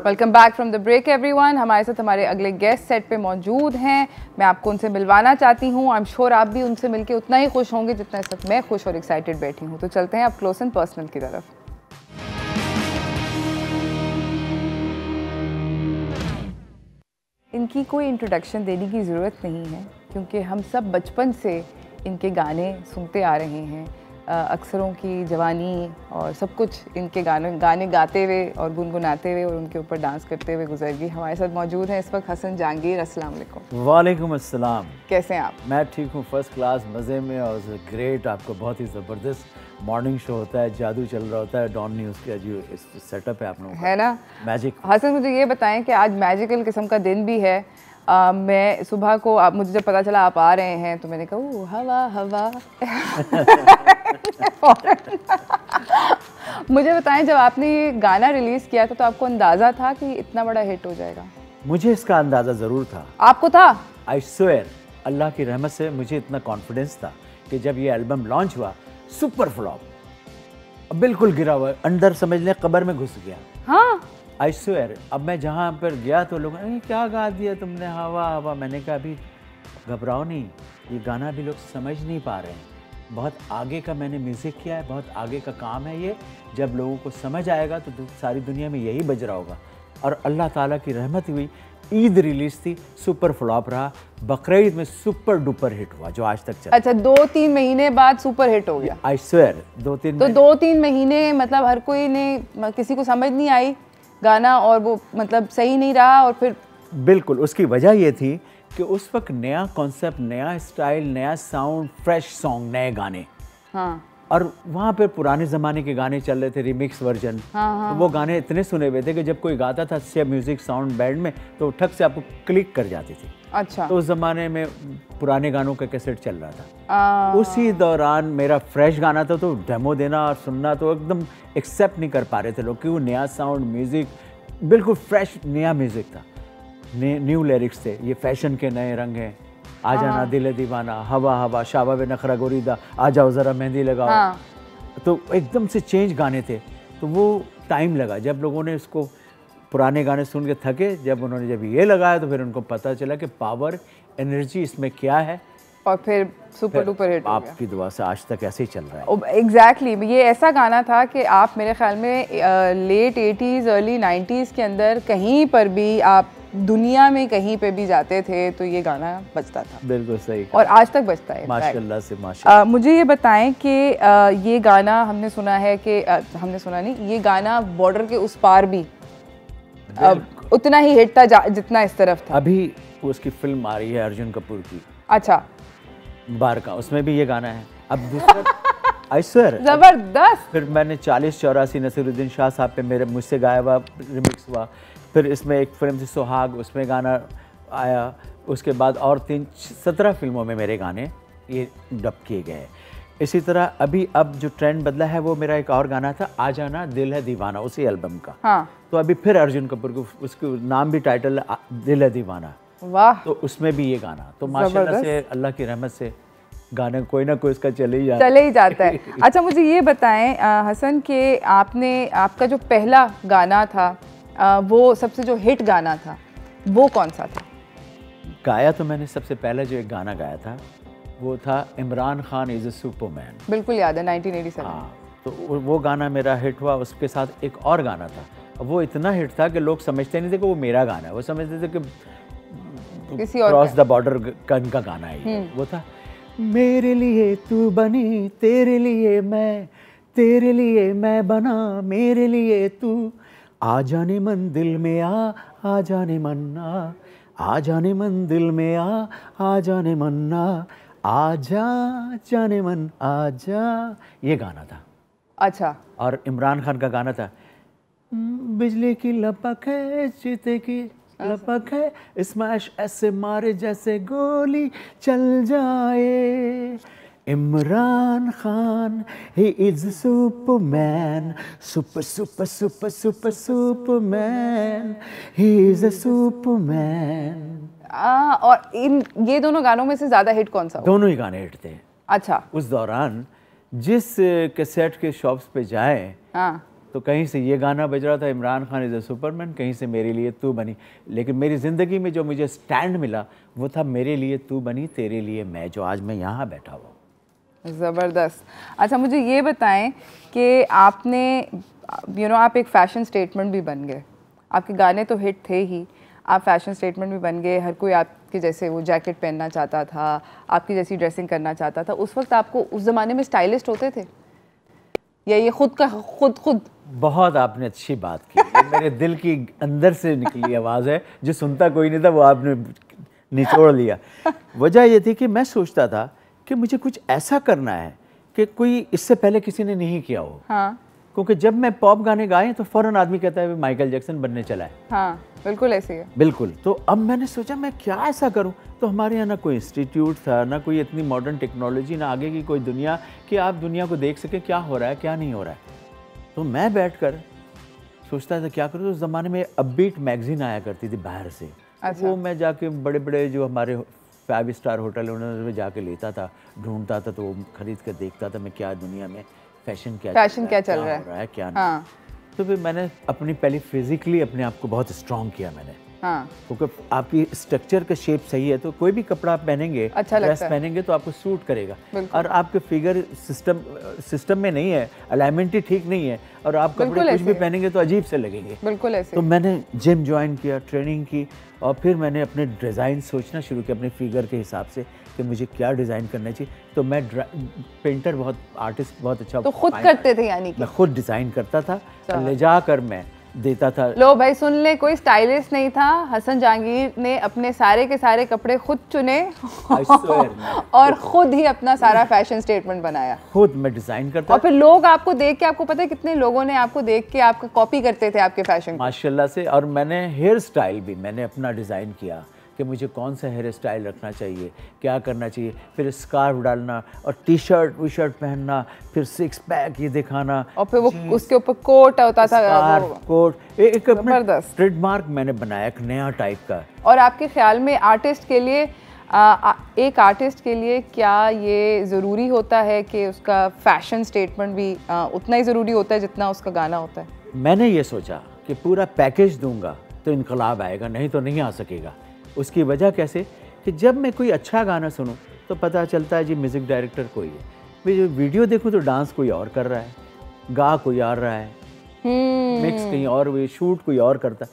Welcome back from the break everyone. हमारे साथ हमारे अगले गेस्ट सेट पे मौजूद हैं। मैं आपको उनसे मिलवाना चाहती हूँ। आई एम श्योर आप भी उनसे मिलके उतना ही खुश होंगे जितना इस वक्त मैं खुश और एक्साइटेड बैठी हूँ। तो चलते हैं अब क्लोज एंड पर्सनल की तरफ। इनकी कोई इंट्रोडक्शन देने की ज़रूरत नहीं है क्योंकि हम सब बचपन से इनके गाने सुनते आ रहे हैं। अक्सरों की जवानी और सब कुछ इनके गाने गाते हुए और गुनगुनाते हुए और उनके ऊपर डांस करते हुए गुजर गई। हमारे साथ मौजूद हैं इस वक्त हसन जहांगीर। अस्सलाम वालेकुम। वालेकुम अस्सलाम। कैसे हैं आप? मैं ठीक हूँ, फर्स्ट क्लास, मज़े में। और ग्रेट, आपका बहुत ही ज़बरदस्त मॉर्निंग शो होता है, जादू चल रहा होता है। डॉन न्यूज़ का जो सेटअप है आप लोगों का, है ना, मैजिक। हसन मुझे ये बताएं कि आज मैजिकल किस्म का दिन भी है। मैं सुबह को आप मुझे जब पता चला आप आ रहे हैं तो मैंने कहा ओह हवा हवा। मुझे बताएं जब आपने ये गाना रिलीज़ किया था तो आपको अंदाज़ा था कि इतना बड़ा हिट हो जाएगा? मुझे इसका अंदाज़ा ज़रूर था। आपको था? आई स्वेयर, अल्लाह की रहमत से मुझे इतना कॉन्फिडेंस था कि जब ये एल्बम लॉन्च हुआ, सुपर फ्लॉप, बिल्कुल गिरा हुआ, अंदर समझ लें कब्र में घुस गया। हाँ, आई स्वेयर। अब मैं जहाँ पर गया तो लोग क्या गा दिया तुमने, हवा हवा। मैंने कहा अभी घबराओ नहीं, ये गाना भी लोग समझ नहीं पा रहे हैं। बहुत आगे का मैंने म्यूज़िक किया है, बहुत आगे का काम है ये। जब लोगों को समझ आएगा तो सारी दुनिया में यही बज रहा होगा। और अल्लाह ताला की रहमत हुई, ईद रिलीज़ थी, सुपर फ्लॉप रहा। बकरीद में सुपर डुपर हिट हुआ जो आज तक चला। अच्छा, 2-3 महीने बाद सुपर हिट हो गया? आई स्वेयर 2-3 तो 2-3 महीने मतलब हर कोई ने, किसी को समझ नहीं आई गाना और वो मतलब सही नहीं रहा। और फिर बिल्कुल उसकी वजह ये थी कि उस वक्त नया कॉन्सेप्ट, नया स्टाइल, नया साउंड, फ्रेश सॉन्ग, नए गाने। हाँ, और वहाँ पे पुराने ज़माने के गाने चल रहे थे, रिमिक्स वर्जन। तो वो गाने इतने सुने हुए थे कि जब कोई गाता था से म्यूज़िक साउंड बैंड में तो ठक से आपको क्लिक कर जाती थी। अच्छा। तो उस ज़माने में पुराने गानों का कैसेट चल रहा था। उसी दौरान मेरा फ्रेश गाना था तो डेमो देना और सुनना तो एकदम एक्सेप्ट नहीं कर पा रहे थे लोग, क्योंकि नया साउंड, म्यूज़िक बिल्कुल फ्रेश नया म्यूज़िक था, न्यू लिरिक्स थे। ये फैशन के नए रंग हैं, आ जाना दिल है दीवाना, हवा हवा, शाबा वे नखरा गोरीदा, आ जाओ ज़रा मेहंदी लगाओ। तो एकदम से चेंज गाने थे। तो वो टाइम लगा जब लोगों ने इसको पुराने गाने सुन के थके, जब उन्होंने जब ये लगाया तो फिर उनको पता चला कि पावर, एनर्जी इसमें क्या है, और फिर सुपर डुपर हिट हो गया। आपकी दुआ से आज तक ऐसे ही चल रहा है। एग्जैक्टली ये ऐसा गाना था कि आप मेरे ख्याल में लेट 80s अर्ली 90s के अंदर कहीं पर भी आप दुनिया में कहीं पे भी जाते थे तो ये गाना बजता था। बिल्कुल सही। और आज तक बजता है माशाल्लाह से माशाल्लाह। मुझे ये बताएं कि ये गाना हमने सुना है कि हमने सुना नहीं, ये गाना बॉर्डर के उस पार भी उतना ही हिट था जितना इस तरफ था। अभी उसकी फिल्म आ रही है अर्जुन कपूर की, अच्छा, मुबारका, उसमें भी ये गाना है। अब दूसरा ऐश्वर जबरदस्त। फिर मैंने 40-84 नसीरुद्दीन शाह साहब पे मेरे मुझसे गाया हुआ रिमिक्स हुआ। फिर इसमें एक फिल्म थी सुहाग, उसमें गाना आया। उसके बाद और 17 फिल्मों में मेरे गाने ये डब किए गए। इसी तरह अभी अब जो ट्रेंड बदला है वो मेरा एक और गाना था, आ जाना दिल है दीवाना, उसी एल्बम का। हाँ। तो अभी फिर अर्जुन कपूर को, उसके नाम भी टाइटल है दिल है दीवाना। वाह। तो उसमें भी ये गाना, तो माशाल्लाह से अल्लाह की रहमत से गाना कोई ना कोई इसका चले ही जाता है। अच्छा, मुझे ये बताएं हसन कि आपका जो पहला गाना था वो सबसे जो हिट गाना था वो कौन सा था? गाया तो मैंने सबसे पहले जो एक गाना गाया था वो था Imran Khan is a Superman. बिल्कुल याद है, 1987। हाँ, तो वो गाना मेरा हिट हुआ। उसके साथ एक और गाना था, वो इतना हिट था कि लोग समझते नहीं थे कि वो मेरा गाना है, वो समझते थे कि किसी और क्रॉस द बॉर्डर का गाना है। वो था मेरे लिए तू बनी, तेरे लिए मैं बना, मेरे लिए तू, आ जाने मन दिल में आ जाने मन आ जाने मन दिल में आ जाने मन आ जाने मन आ जा, ये गाना था। अच्छा। और इमरान खान का गाना था बिजली की लपक है, चीते की लपक है, स्मैश ऐसे मारे जैसे गोली चल जाए, Imran Khan he is Superman, super super super super Superman, he is a Superman. और ये दोनों गानों में से ज्यादा हिट कौन सा हुआ? दोनों ही गाने हिट थे। अच्छा। उस दौरान जिस कैसेट के शॉप्स पे जाए, हाँ, तो कहीं से ये गाना बज रहा था Imran Khan is a Superman, कहीं से मेरे लिए तू बनी। लेकिन मेरी ज़िंदगी में जो मुझे स्टैंड मिला वो था मेरे लिए तू बनी, तेरे लिए मैं, जो आज मैं यहाँ बैठा हुआ। ज़बरदस्त। अच्छा, मुझे ये बताएं कि आपने आप एक फ़ैशन स्टेटमेंट भी बन गए। आपके गाने तो हिट थे ही, आप फैशन स्टेटमेंट भी बन गए। हर कोई आपके जैसे वो जैकेट पहनना चाहता था, आपकी जैसी ड्रेसिंग करना चाहता था। उस वक्त आपको उस ज़माने में स्टाइलिस्ट होते थे या ये खुद? बहुत आपने अच्छी बात की। ये मेरे दिल की अंदर से निकली आवाज़ है, जो सुनता कोई नहीं था वो आपने निचोड़ लिया। वजह ये थी कि मैं सोचता था कि मुझे कुछ ऐसा करना है कि कोई इससे पहले किसी ने नहीं किया हो। हाँ। क्योंकि जब मैं पॉप गाने गाए तो फ़ौरन आदमी कहता है माइकल जैक्सन बनने चला है। हाँ, बिल्कुल ऐसे है। बिल्कुल। तो अब मैंने सोचा मैं क्या ऐसा करूं। तो हमारे यहाँ ना कोई इंस्टीट्यूट था, ना कोई इतनी मॉडर्न टेक्नोलॉजी, ना आगे की कोई दुनिया कि आप दुनिया को देख सके क्या हो रहा है क्या नहीं हो रहा है। तो मैं बैठकर सोचता था क्या करूँ। तो उस ज़माने में अपबीट मैगज़ीन आया करती थी बाहर से। अच्छा। वो मैं जाके बड़े बड़े जो हमारे 5 स्टार होटल है उन्होंने जाके लेता था, ढूंढता था, तो वो खरीद कर देखता था मैं क्या दुनिया में फैशन क्या चल रहा है क्या नहीं। हाँ। तो फिर मैंने अपनी पहले फिजिकली अपने आप को बहुत स्ट्रॉन्ग किया मैंने। हाँ। क्योंकि आपकी स्ट्रक्चर का शेप सही है तो कोई भी कपड़ा आप पहनेंगे, अच्छा ड्रेस पहनेंगे तो आपको सूट करेगा। और आपके फिगर सिस्टम में नहीं है, अलाइनमेंट ही ठीक नहीं है, और आप कपड़े कुछ भी पहनेंगे तो अजीब से लगेंगे। बिल्कुल ऐसे। तो मैंने जिम ज्वाइन किया, ट्रेनिंग की, और फिर मैंने अपने डिज़ाइन सोचना शुरू किया अपने फिगर के हिसाब से कि मुझे क्या डिज़ाइन करना चाहिए। तो मैं पेंटर, बहुत आर्टिस्ट बहुत अच्छा। तो खुद करते थे यानी कि? मैं खुद डिज़ाइन करता था, ले जाकर मैं देता था। लो भाई सुन ले, कोई स्टाइलिस्ट नहीं था, हसन जहांगीर ने अपने सारे के सारे कपड़े खुद चुने और खुद ही अपना सारा फैशन स्टेटमेंट बनाया। खुद मैं डिज़ाइन करता और फिर लोग आपको देख के, आपको पता है कितने लोगों ने आपको देख के आपका कॉपी करते थे आपके फैशन को? माशाल्लाह से। और मैंने हेयर स्टाइल भी मैंने अपना डिज़ाइन किया कि मुझे कौन सा हेयर स्टाइल रखना चाहिए, क्या करना चाहिए, फिर स्कार्फ डालना और टी शर्ट वी शर्ट पहनना, फिर सिक्स पैक ये दिखाना, और फिर वो उसके ऊपर कोट होता था, कोट एक ट्रेडमार्क मैंने बनाया एक नया टाइप का। और आपके ख्याल में आर्टिस्ट के लिए एक आर्टिस्ट के लिए क्या ये ज़रूरी होता है कि उसका फैशन स्टेटमेंट भी उतना ही ज़रूरी होता है जितना उसका गाना होता है? मैंने ये सोचा कि पूरा पैकेज दूंगा तो इनकलाब आएगा, नहीं तो नहीं आ सकेगा। उसकी वजह कैसे कि जब मैं कोई अच्छा गाना सुनूं तो पता चलता है जी म्यूज़िक डायरेक्टर कोई है, मैं जो वीडियो देखूं तो डांस कोई और कर रहा है, गा कोई और रहा है, मिक्स कहीं और, वे शूट कोई और करता है।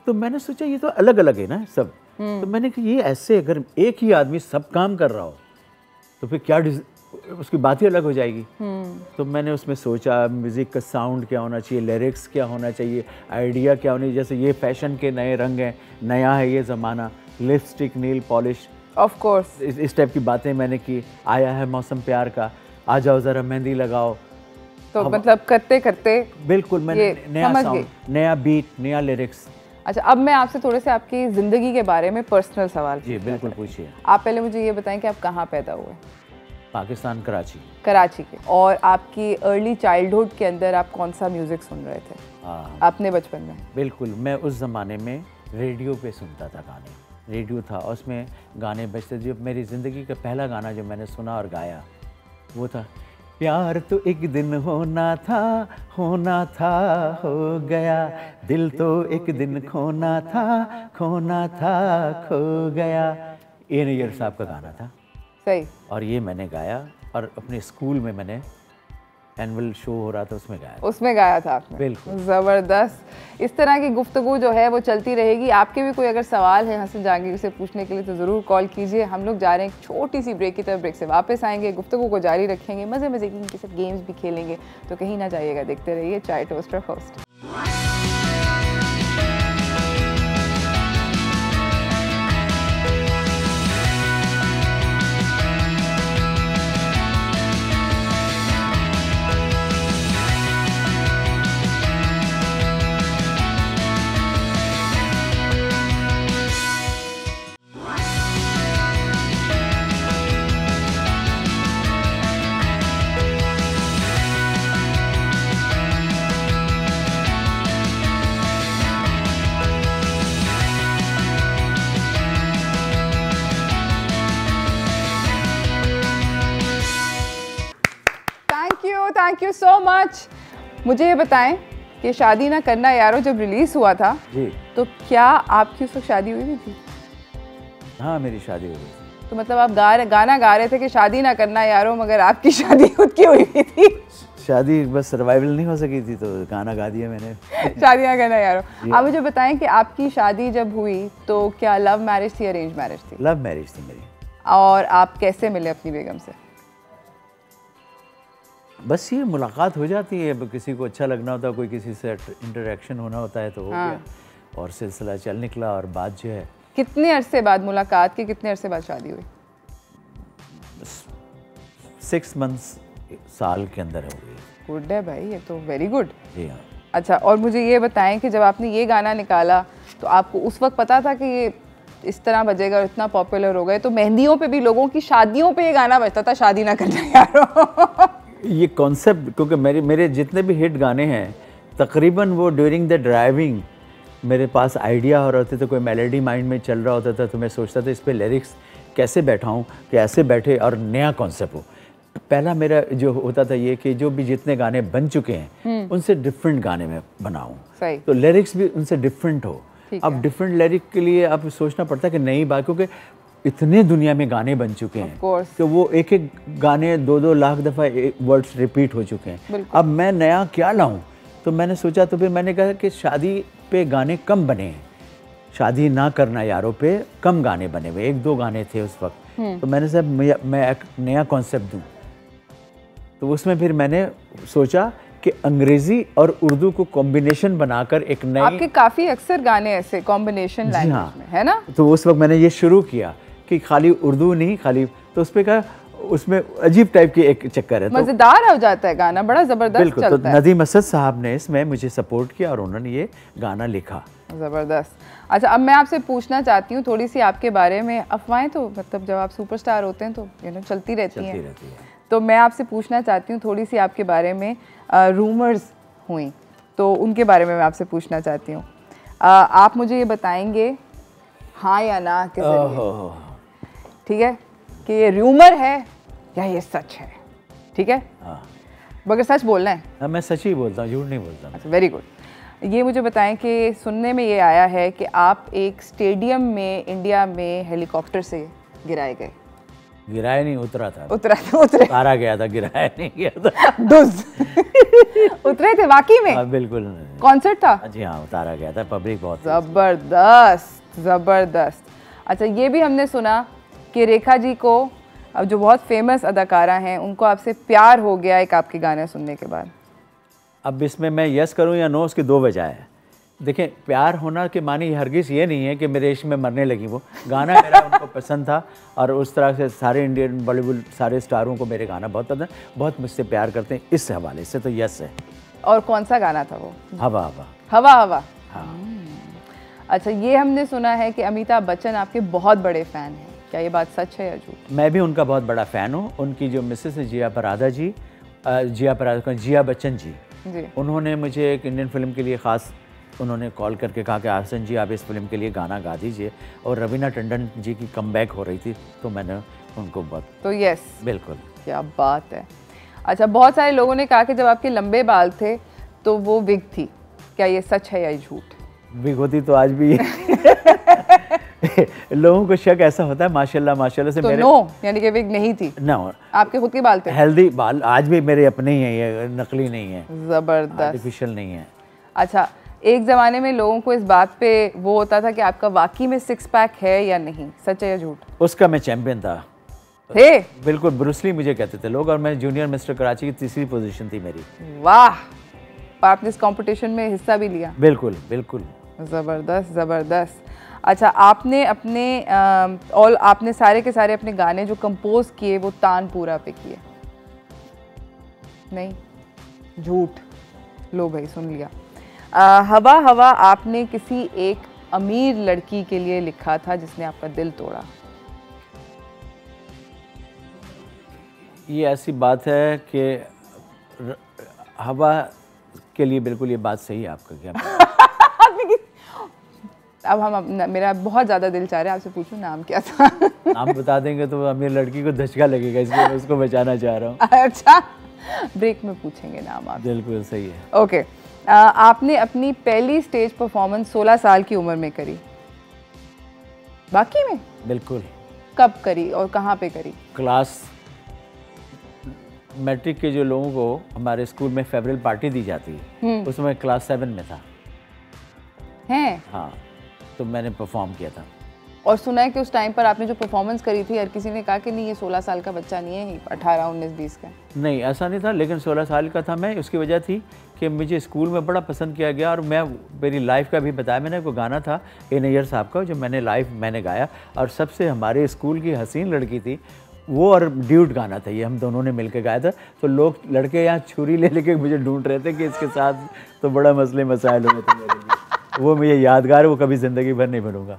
तो मैंने सोचा ये तो अलग अलग है ना सब। तो मैंने कहा ये ऐसे अगर एक ही आदमी सब काम कर रहा हो तो फिर क्या उसकी बात ही अलग हो जाएगी। तो मैंने उसमें सोचा म्यूज़िक का साउंड क्या होना चाहिए, लिरिक्स क्या होना चाहिए, आइडिया क्या होनी चाहिए। जैसे ये फैशन के नए रंग हैं, नया है ये ज़माना, lipstick, nail polish, of course इस टाइप की बातें मैंने की। आया है मौसम प्यार का, आ जाओ ज़रा मेहंदी लगाओ। तो मतलब करते करते बिल्कुल मैंने नया साउंड, नया बीट, नया लिरिक्स। अच्छा, अब मैं आपसे थोड़े से आपकी ज़िंदगी के बारे में पर्सनल सवाल। जी बिल्कुल पूछिए। आप पहले मुझे ये बताएं कि आप कहाँ पैदा हुए? पाकिस्तान, कराची। कराची के। और आपकी अर्ली चाइल्डहुड के अंदर आप कौन सा म्यूज़िक सुन रहे थे अपने बचपन में? बिल्कुल, मैं उस ज़माने में रेडियो पे सुनता था गाने। रेडियो था और उसमें गाने बजते। जो मेरी ज़िंदगी का पहला गाना जो मैंने सुना और गाया वो था, प्यार तो एक दिन होना था हो गया, दिल तो एक दिन खोना था खो गया। ये नैयर साहब का गाना था। सही। और ये मैंने गाया और अपने स्कूल में मैंने एनुअल शो हो रहा था उसमें गाया था आपने। बिल्कुल ज़बरदस्त। इस तरह की गुफ्तगू जो है वो चलती रहेगी। आपके भी कोई अगर सवाल है हसन जहांगीर से पूछने के लिए तो ज़रूर कॉल कीजिए। हम लोग जा रहे हैं एक छोटी सी ब्रेक की तरफ, ब्रेक से वापस आएंगे, गुफ्तगू को जारी रखेंगे, मज़े मज़े की इनके साथ गेम्स भी खेलेंगे। तो कहीं ना जाइएगा, देखते रहिए चाय toaster host. Thank you so much. मुझे ये बताएं कि शादी ना करना यारो जब रिलीज हुआ था जी, तो क्या आपकी उस वक्त शादी हुई भी थी? हाँ मेरी शादी हो गई थी। तो मतलब आप गाना गा रहे थे कि शादी ना करना यारो, मगर आपकी शादी खुद की हुई थी? शादी बस सर्वाइवल नहीं हो सकी थी तो गाना गा दिया मैंने। शादी ना करना यारो। आप मुझे बताएं कि आपकी शादी जब हुई तो क्या लव मैरिज थी, अरेंज मैरिज थी? लव मैरिज थी मेरी। और आप कैसे मिले अपनी बेगम से? बस ये मुलाकात हो जाती है, किसी को अच्छा लगना होता है, कोई किसी से इंटरेक्शन होना होता है तो हो गया और सिलसिला चल निकला। और बात जो है, कितने अरसे बाद मुलाकात के, कितने अरसे बाद शादी हुई? 6 मंथ्स, साल के अंदर हो गई। गुड है भाई, ये तो वेरी गुड। जी हाँ। अच्छा, और मुझे ये बताएं कि जब आपने ये गाना निकाला तो आपको उस वक्त पता था कि ये इस तरह बजेगा और इतना पॉपुलर हो गए? तो मेहंदियों पे भी, लोगों की शादियों पे ये गाना बजता था, शादी ना करना यारो। ये कॉन्सेप्ट, क्योंकि मेरे जितने भी हिट गाने हैं तकरीबन वो ड्यूरिंग द ड्राइविंग मेरे पास आइडिया हो रहे थे, तो कोई मेलोडी माइंड में चल रहा होता था तो मैं सोचता था इस पे लिरिक्स कैसे बैठाऊं कि ऐसे बैठे और नया कॉन्सेप्ट हो। पहला मेरा जो होता था ये कि जो भी जितने गाने बन चुके हैं उनसे डिफरेंट गाने में बनाऊं, तो लिरिक्स भी उनसे डिफरेंट हो। अब डिफरेंट लिरिक के लिए अब सोचना पड़ता है कि नई बात, क्योंकि इतने दुनिया में गाने बन चुके हैं कि वो एक एक गाने 2-2 लाख दफ़ा वर्ड्स रिपीट हो चुके हैं। अब मैं नया क्या लाऊं? तो मैंने सोचा, तो फिर मैंने कहा कि शादी पे गाने कम बने हैं, शादी ना करना यारों पे कम गाने बने हुए, 1-2 गाने थे उस वक्त। तो मैंने सोचा मैं एक नया कॉन्सेप्ट दूं। तो उसमें फिर मैंने सोचा कि अंग्रेजी और उर्दू को कॉम्बिनेशन बनाकर एक नई, आपके काफी अक्सर गाने ऐसे कॉम्बिनेशन लैंग्वेज में है ना। तो उस वक्त मैंने ये शुरू किया कि खाली उर्दू नहीं, खाली तो उस पर कहा, उसमें अजीब टाइप की एक चक्कर है, मजेदार हो जाता है गाना, बड़ा जबरदस्त बिल्कुल। चलता तो है। नदीम असद साहब ने इसमें मुझे सपोर्ट किया और उन्होंने ये गाना लिखा। ज़बरदस्त। अच्छा, अब मैं आपसे पूछना चाहती हूँ थोड़ी सी आपके बारे में। अफवाहें तो मतलब जब आप सुपरस्टार होते हैं तो चलती रहती हैं। तो मैं आपसे पूछना चाहती हूँ थोड़ी सी आपके बारे में रूमर्स हुई, तो उनके बारे में मैं आपसे पूछना चाहती हूँ। आप मुझे ये बताएंगे हाँ या ना के जरिए, ठीक है, कि ये रूमर है या ये सच है, ठीक है? मगर सच बोलना है। हाँ, मैं सच ही बोलता हूँ, झूठ नहीं बोलता। अच्छा, वेरी गुड। ये मुझे बताएं कि सुनने में ये आया है कि आप एक स्टेडियम में इंडिया में हेलीकॉप्टर से गिराए गए। गिराया नहीं, उतरा था। उतरे उतारा गया था, गिराया नहीं गया था। दुज उतरे थे वाकई में? हाँ, बिल्कुल। कॉन्सर्ट था? जी हाँ, उतारा गया था, पब्लिक बहुत जबरदस्त जबरदस्त। अच्छा, ये भी हमने सुना कि रेखा जी को, अब जो बहुत फेमस अदाकारा हैं, उनको आपसे प्यार हो गया एक आपके गाने सुनने के बाद। अब इसमें मैं यस करूं या नो, उसकी दो वजह है। देखें, प्यार होना के मानी हरगिज़ ये नहीं है कि मेरे इश्क में मरने लगी। वो गाना मेरा उनको पसंद था और उस तरह से सारे इंडियन बॉलीवुड सारे स्टारों को मेरे गाना बहुत पसंद, बहुत मुझसे प्यार करते हैं। इस हवाले से तो यस है। और कौन सा गाना था वो? हवा हवा। हवा हवा, हाँ। अच्छा, ये हमने सुना है कि अमिताभ बच्चन आपके बहुत बड़े फ़ैन हैं, क्या ये बात सच है या झूठ? मैं भी उनका बहुत बड़ा फ़ैन हूँ। उनकी जो मिसेस है जिया बच्चन जी, उन्होंने मुझे एक इंडियन फिल्म के लिए ख़ास उन्होंने कॉल करके कहा कि आसन जी आप इस फिल्म के लिए गाना गा दीजिए, और रवीना टंडन जी की कमबैक हो रही थी, तो मैंने उनको बहुत, तो यस, बिल्कुल। क्या बात है। अच्छा, बहुत सारे लोगों ने कहा कि जब आपके लंबे बाल थे तो वो विग थी, क्या ये सच है या झूठ? विग होती तो आज भी लोगों को शक ऐसा होता है। माशाल्लाह से तो मेरे नो, यानी कि विग नहीं थी? नो, आपके खुद के बाल थे? हेल्दी बाल आज भी मेरे अपने ही हैं, ये नकली नहीं है, जबरदस्त, आर्टिफिशियल नहीं है। अच्छा, एक ज़माने में लोगों को इस बात पे वो होता था कि आपका वाकई में सिक्स पैक है या नहीं, सच है या झूठ? उसका मैं चैंपियन था। थे? बिल्कुल, ब्रूस ली मुझे कहते थे लोग, और मैं जूनियर मिस्टर कराची की तीसरी पोजीशन थी मेरी। वाह, आपने इस कंपटीशन में हिस्सा भी लिया? बिल्कुल बिल्कुल। ज़बरदस्त ज़बरदस्त। अच्छा, आपने अपने और आपने सारे के सारे अपने गाने जो कंपोज किए वो तानपुरा पे किए? नहीं, झूठ। लो भाई, सुन लिया। हवा हवा आपने किसी एक अमीर लड़की के लिए लिखा था जिसने आपका दिल तोड़ा? ये ऐसी बात है कि हवा के लिए बिल्कुल ये बात सही है आपका क्या? अब हम मेरा बहुत ज़्यादा दिल चाह रहा है आपसे पूछूं, नाम क्या था? नाम बता देंगे तो अमीर लड़की को धचका लगेगा, इसलिए मैं उसको बचाना चाह रहा हूँ। अच्छा, ब्रेक में पूछेंगे नाम आप। बिल्कुल सही है। ओके, आपने अपनी पहली स्टेज परफॉर्मेंस 16 साल की उम्र में करी? वाकई में? बिल्कुल। कब करी और कहाँ पे करी? क्लास मैट्रिक के जो लोगों को हमारे स्कूल में फेयरवेल पार्टी दी जाती है, उसमें क्लास 7 में था। हैं? हाँ, तो मैंने परफॉर्म किया था। और सुना है कि उस टाइम पर आपने जो परफॉर्मेंस करी थी, हर किसी ने कहा कि नहीं ये 16 साल का बच्चा नहीं है, 18, 19, 20 का। नहीं, ऐसा नहीं था, लेकिन 16 साल का था मैं। उसकी वजह थी कि मुझे स्कूल में बड़ा पसंद किया गया, और मैं मेरी लाइफ का भी बताया मैंने, को गाना था ए नैयर साहब का जो मैंने गाया, और सबसे हमारे स्कूल की हसीन लड़की थी वो, और ड्यूट गाना था ये, हम दोनों ने मिलकर गाया था। तो लोग लड़के यहाँ छुरी ले लेके मुझे ढूंढ रहे थे कि इसके साथ तो बड़ा मसले मसाइल हुए थे मेरे लिए। वो मुझे यादगार है, वो कभी ज़िंदगी भर नहीं भूलूंगा।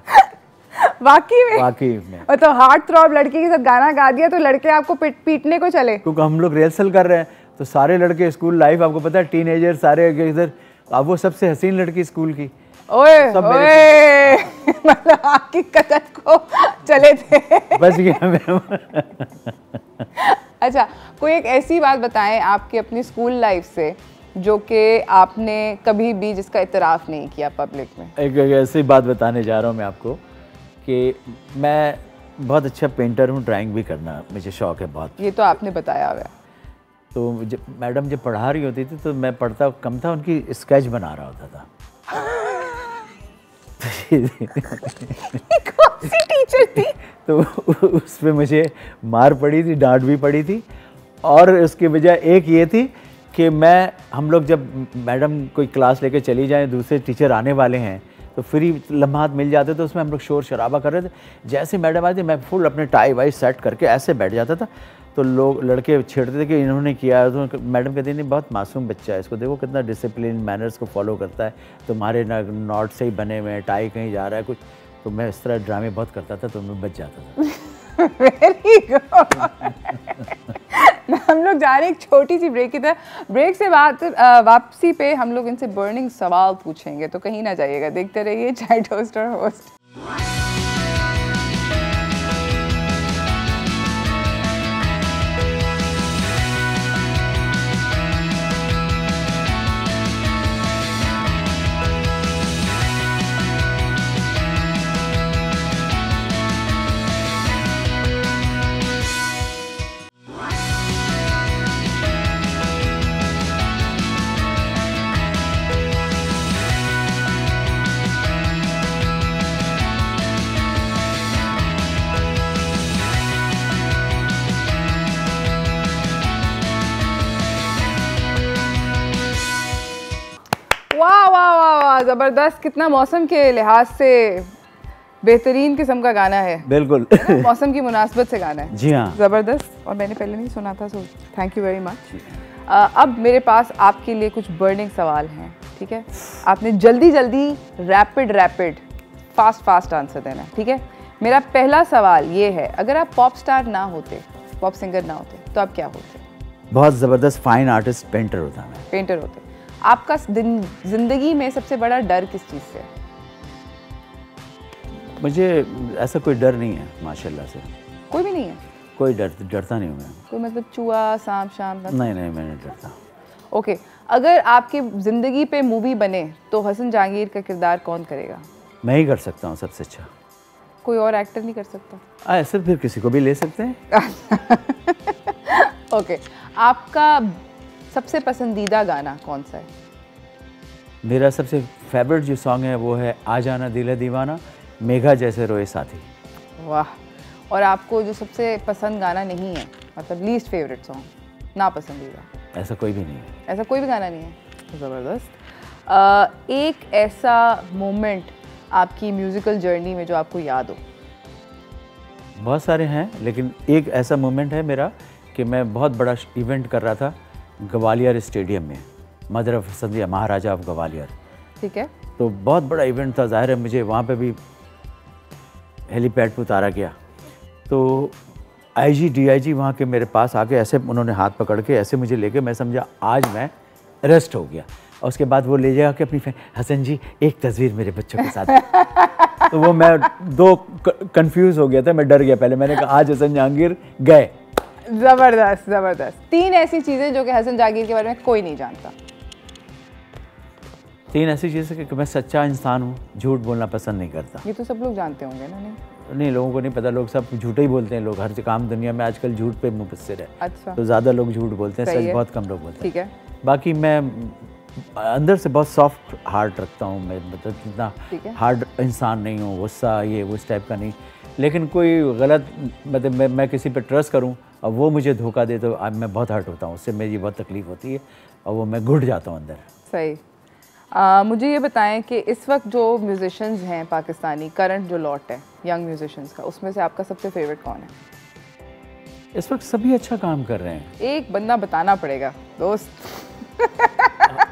वाकई में? वाकई में। तो हार्ट थ्रॉब लड़की के साथ गाना गा दिया तो लड़के आपको पीटने को चले? क्योंकि हम लोग रिहर्सल कर रहे हैं, तो सारे लड़के स्कूल लाइफ, आपको पता है टीनेजर सारे इधर, अब वो सबसे हसीन लड़की स्कूल की। ओए ओए, मतलब आपकी कदर को चले थे। बच गया मैं। अच्छा, कोई एक ऐसी बात बताएं आपकी अपनी स्कूल लाइफ से जो कि आपने कभी भी जिसका इतराफ़ नहीं किया पब्लिक में? एक ऐसी बात बताने जा रहा हूँ मैं आपको कि मैं बहुत अच्छा पेंटर हूँ, ड्राइंग भी करना मुझे शौक़ है बहुत। ये तो आपने बताया हुआ है। तो जब मैडम जब पढ़ा रही होती थी तो मैं पढ़ता कम था, उनकी स्केच बना रहा होता था। कौन सी टीचर थी? तो उस पर मुझे मार पड़ी थी, डांट भी पड़ी थी, और उसकी वजह एक ये थी कि हम लोग जब मैडम कोई क्लास लेके चली जाएं, दूसरे टीचर आने वाले हैं तो फ्री लम्हात मिल जाते तो उसमें हम लोग शोर शराबा कर रहे थे। जैसे मैडम आती मैं फुल अपने टाई वाई सेट करके ऐसे बैठ जाता था, तो लोग लड़के छेड़ते थे कि इन्होंने किया। तो मैडम कहती नहीं बहुत मासूम बच्चा है, इसको देखो कितना डिसिप्लिन मैनर्स को फॉलो करता है, तुम्हारे नॉट से ही बने हुए हैं, टाई कहीं जा रहा है कुछ। तो मैं इस तरह ड्रामे बहुत करता था, तो मैं बच जाता था। Very good. हम लोग जा रहे हैं एक छोटी सी ब्रेक की तरफ। ब्रेक से बाद वापसी पे हम लोग इनसे बर्निंग सवाल पूछेंगे, तो कहीं ना जाइएगा, देखते रहिए चाय टोस्टर होस्ट। वाह वाह वाह वाह, जबरदस्त। कितना मौसम के लिहाज से बेहतरीन किस्म का गाना है। बिल्कुल। मौसम की मुनासबत से गाना है। जी हाँ, जबरदस्त। और मैंने पहले नहीं सुना था, so thank you very much. अब मेरे पास आपके लिए कुछ बर्निंग सवाल हैं, ठीक है? आपने जल्दी जल्दी रैपिड फास्ट आंसर देना है, ठीक है? मेरा पहला सवाल ये है, अगर आप पॉप स्टार ना होते, पॉप सिंगर ना होते, तो आप क्या होते? बहुत ज़बरदस्त फाइन आर्टिस्ट, पेंटर होता मैं। पेंटर होते। आपका जिंदगी में सबसे बड़ा डर किस चीज़ से? मुझे ऐसा कोई डर नहीं है माशाल्लाह से। कोई भी नहीं है? कोई डरता नहीं हूँ मैं। कोई मतलब चूहा सांप शाम? नहीं मैं नहीं डरता। ओके, अगर आपकी ज़िंदगी पे मूवी बने तो हसन जहांगीर का किरदार कौन करेगा? मैं ही कर सकता हूँ सबसे अच्छा। कोई और एक्टर नहीं कर सकता? ऐसे फिर किसी को भी ले सकते हैं। ओके, आपका सबसे पसंदीदा गाना कौन सा है? मेरा सबसे फेवरेट जो सॉन्ग है वो है आ जाना दिल है दीवाना, मेघा जैसे रोए साथी। वाह। और आपको जो सबसे पसंद गाना नहीं है, मतलब लीस्ट फेवरेट सॉन्ग, ना पसंदीदा? ऐसा कोई भी नहीं है। ऐसा कोई भी गाना नहीं है? ज़बरदस्त। एक ऐसा मोमेंट आपकी म्यूज़िकल जर्नी में जो आपको याद हो? बहुत सारे हैं, लेकिन एक ऐसा मोमेंट है मेरा कि मैं बहुत बड़ा इवेंट कर रहा था ग्वालियर स्टेडियम में, mother of Sandhya, Maharaja of Gwalior. ठीक है। तो बहुत बड़ा इवेंट था, जाहिर है मुझे वहाँ पे भी हेलीपैड पे उतारा गया। तो आईजी डीआईजी वहाँ के मेरे पास आके ऐसे उन्होंने हाथ पकड़ के ऐसे मुझे लेके, मैं समझा आज मैं अरेस्ट हो गया। और उसके बाद वो ले जाया कि अपनी हसन जी एक तस्वीर मेरे बच्चों के साथ। तो वो मैं दो कंफ्यूज हो गया था, मैं डर गया। पहले मैंने कहा आज हसन जहांगीर गए। ज़बरदस्त ज़बरदस्त। 3 ऐसी चीज़ें जो कि हसन जहांगीर के बारे में कोई नहीं जानता। 3 ऐसी चीज़ें कि मैं सच्चा इंसान हूँ, झूठ बोलना पसंद नहीं करता। ये तो सब लोग जानते होंगे ना? नहीं, लोगों को नहीं पता, लोग सब झूठे ही बोलते हैं। लोग हर काम दुनिया में आजकल झूठ पे मुबस्सिर है। अच्छा। तो ज़्यादा लोग झूठ बोलते हैं, सच बहुत कम लोग बोलते हैं। ठीक है। बाकी मैं अंदर से बहुत सॉफ्ट हार्ट रखता हूँ, मैं मतलब इतना हार्ड इंसान नहीं हूँ, गुस्सा ये उस टाइप का नहीं। लेकिन कोई गलत मतलब मैं किसी पे ट्रस्ट करूँ और वो मुझे धोखा दे तो मैं बहुत हर्ट होता हूँ, उससे मेरी बहुत तकलीफ़ होती है और वो मैं घुट जाता हूँ अंदर। सही। मुझे ये बताएं कि इस वक्त जो म्यूजिशियंस हैं पाकिस्तानी, करंट जो लॉट है यंग म्यूजिशियंस का, उसमें से आपका सबसे फेवरेट कौन है? इस वक्त सभी अच्छा काम कर रहे हैं। एक बंदा बताना पड़ेगा दोस्त।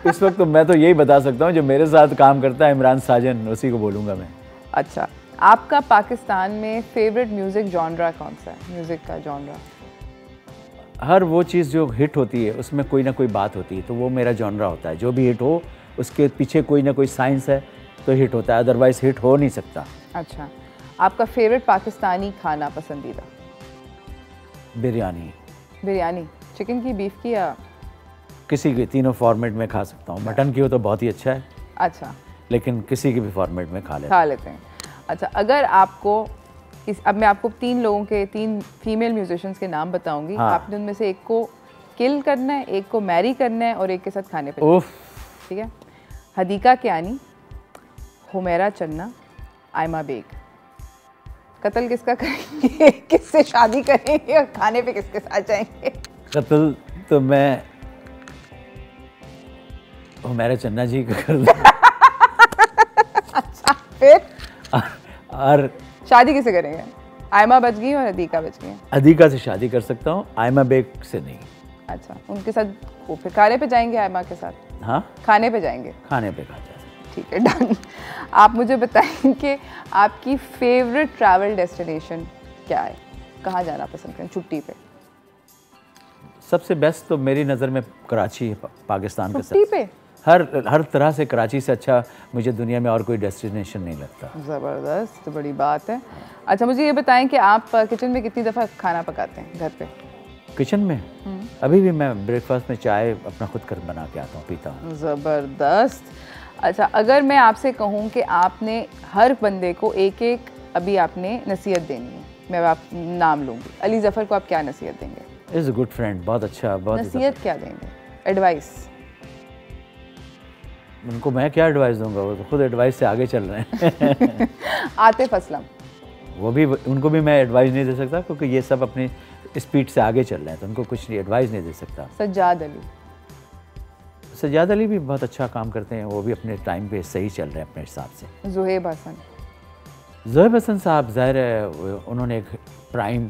इस वक्त तो मैं तो यही बता सकता हूँ जो मेरे साथ काम करता है, इमरान साजन, उसी को बोलूँगा मैं। अच्छा, आपका पाकिस्तान में फेवरेट म्यूज़िक जॉनरा कौन सा है? म्यूज़िक का जॉनरा? हर वो चीज़ जो हिट होती है उसमें कोई ना कोई बात होती है, तो वो मेरा जॉनरा होता है। जो भी हिट हो उसके पीछे कोई ना कोई साइंस है तो हिट होता है, अदरवाइज हिट हो नहीं सकता। अच्छा, आपका फेवरेट पाकिस्तानी खाना पसंदीदा? बिरयानी। बिरयानी चिकन की, बीफ की, या किसी के? तीनों फॉर्मेट में खा सकता हूँ। मटन की हो तो बहुत ही अच्छा है। अच्छा। लेकिन किसी के भी फॉर्मेट में खा लेते हैं। अच्छा, अगर आपको अब मैं आपको 3 लोगों के 3 फीमेल म्यूजिशियंस के नाम बताऊंगी। हाँ। आपने उनमें से एक को किल करना है, एक को मैरी करना है और एक के साथ खाने पे। ठीक है? हदीका कियानी, हुमैरा चन्ना, आयमा बेग। कत्ल किसका करेंगे? किससे शादी करेंगे और खाने पे किसके साथ जाएंगे? कत्ल तो मैं वो मेरे चन्ना जी का कर दो। अच्छा, फिर और शादी किसे करेंगे? आयमा बच गई और अदीका बच गई। अदीका से शादी कर सकता हूँ, आयमा बेग से नहीं। अच्छा, उनके साथ वो फिर खाने पे जाएंगे आयमा के साथ? हाँ, खाने पे जाएंगे। खाने पे खा जाए। ठीक है, डन। आप मुझे बताएं कि आपकी फेवरेट ट्रैवल डेस्टिनेशन क्या है? कहाँ जाना पसंद करें छुट्टी पे? सबसे बेस्ट तो मेरी नज़र में कराची है, पाकिस्तान का। छुट्टी पे हर तरह से कराची से अच्छा मुझे दुनिया में और कोई डेस्टिनेशन नहीं लगता। ज़बरदस्त, तो बड़ी बात है। अच्छा, मुझे ये बताएं कि आप किचन में कितनी दफ़ा खाना पकाते हैं घर पे? किचन में अभी भी मैं ब्रेकफास्ट में चाय अपना खुद कर बना के आता हूँ, पीता हूँ। ज़बरदस्त। अच्छा, अगर मैं आपसे कहूँ कि आपने हर बंदे को एक एक अभी आपने नसीहत देनी है, मैं आप नाम लूँगी, अली ज़फ़र को आप क्या नसीहत देंगे? इज़ अ गुड फ्रेंड, बहुत अच्छा, बहुत नसीहत क्या देंगे? एडवाइस? उनको मैं क्या एडवाइस दूंगा, वो तो खुद एडवाइस से आगे चल रहे हैं। आतिफ असलम? वो भी, उनको भी मैं एडवाइस नहीं दे सकता क्योंकि ये सब अपनी स्पीड से आगे चल रहे हैं, तो उनको कुछ एडवाइस नहीं दे सकता। सज्जाद अली? सज्जाद अली भी बहुत अच्छा काम करते हैं, वो भी अपने टाइम पे सही चल रहे हैं अपने हिसाब से। ज़ुहैब हसन? ज़ुहैब हसन साहब ज़ाहिर है उन्होंने एक प्राइम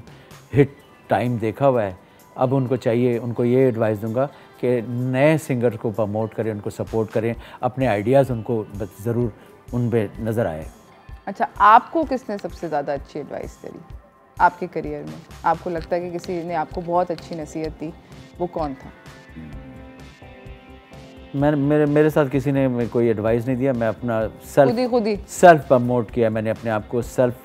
हिट टाइम देखा हुआ है, अब उनको चाहिए, उनको ये एडवाइस दूंगा कि नए सिंगर को प्रमोट करें, उनको सपोर्ट करें, अपने आइडियाज़ उनको ज़रूर उन पे नज़र आए। अच्छा, आपको किसने सबसे ज़्यादा अच्छी एडवाइस दी आपके करियर में? आपको लगता है कि किसी ने आपको बहुत अच्छी नसीहत दी, वो कौन था? मेरे साथ किसी ने कोई एडवाइस नहीं दिया, मैं अपना खुद ही सेल्फ प्रमोट किया मैंने अपने आप को। सेल्फ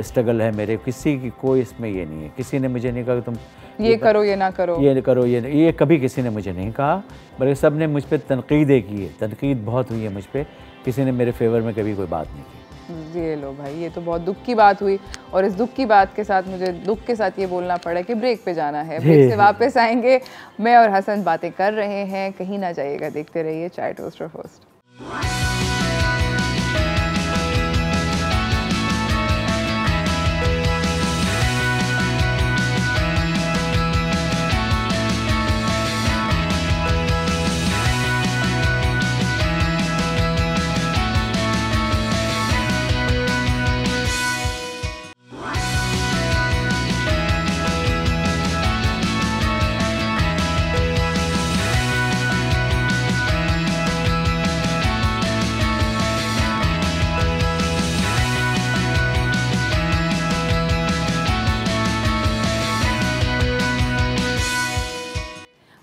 स्ट्रगल है मेरे, किसी की कोई इसमें ये नहीं है। किसी ने मुझे नहीं कहा कि तुम ये करो, ये ना करो, ये करो, ये कभी किसी ने मुझे नहीं कहा, बल्कि सब ने मुझ पर तनकीदें की है, तनकीद बहुत हुई है मुझ पर, किसी ने मेरे फेवर में कभी कोई बात नहीं की। ये लो भाई, ये तो बहुत दुख की बात हुई, और इस दुख की बात के साथ मुझे दुख के साथ ये बोलना पड़ा कि ब्रेक पे जाना है। ब्रेक से वापस आएंगे, मैं और हसन बातें कर रहे हैं, कहीं ना जाइएगा, देखते रहिए चाय toaster host.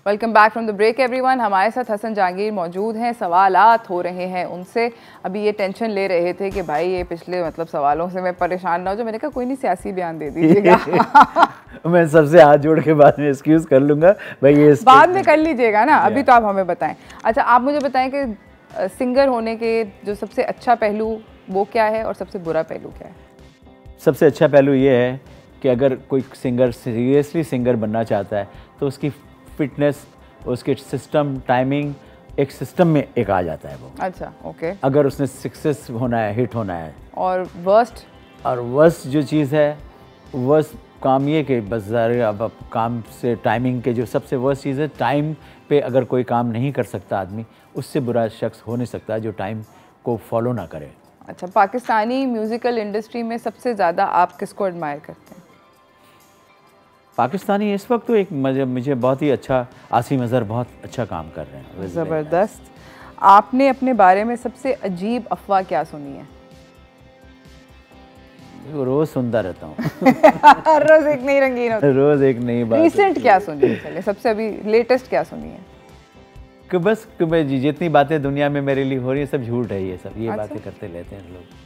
Welcome back from the break everyone. हमारे साथ हसन जहांगीर मौजूद हैं, सवालात हो रहे हैं उनसे। अभी ये टेंशन ले रहे थे कि भाई ये पिछले सवालों से मैं परेशान ना हो जाऊं। मैंने कहा कोई नहीं, सियासी बयान दे दीजिएगा। मैं सबसे हाथ जोड़ के बाद में एक्सक्यूज़ कर लूँगा भाई, ये बाद में कर लीजिएगा ना, अभी तो आप हमें बताएं। अच्छा, आप मुझे बताएं कि सिंगर होने के जो सबसे अच्छा पहलू वो क्या है और सबसे बुरा पहलू क्या है? सबसे अच्छा पहलू ये है कि अगर कोई सिंगर सीरियसली सिंगर बनना चाहता है तो उसकी फिटनेस, उसके सिस्टम, टाइमिंग, एक सिस्टम में एक आ जाता है वो। अच्छा, ओके। अगर उसने सक्सेस होना है, हिट होना है। और वर्स्ट जो चीज़ है, वर्स्ट काम ये कि बस ज़ाहिर अब काम से टाइमिंग के, जो सबसे वर्स्ट चीज़ है, टाइम पे अगर कोई काम नहीं कर सकता आदमी, उससे बुरा शख्स हो नहीं सकता जो टाइम को फॉलो ना करे। अच्छा, पाकिस्तानी म्यूज़िकल इंडस्ट्री में सबसे ज़्यादा आप किसको एडमायर करते हैं? पाकिस्तानी इस वक्त तो एक मुझे बहुत ही अच्छा, आसिम अज़हर बहुत अच्छा काम कर रहे हैं। ज़बरदस्त। आपने अपने बारे में सबसे अजीब अफवाह क्या सुनी है? रोज़ सुनता रहता हूँ। हर रोज़ एक नई रंगीन होती है। रोज़ एक नई बात। रिसेंट क्या सुनी है? चलिए, सबसे अभी लेटेस्ट क्या सुनी है? कि बस कि जितनी बातें दुनिया में मेरे लिए हो रही है सब झूठ है, ये सब ये बातें करते रहते हैं लोग।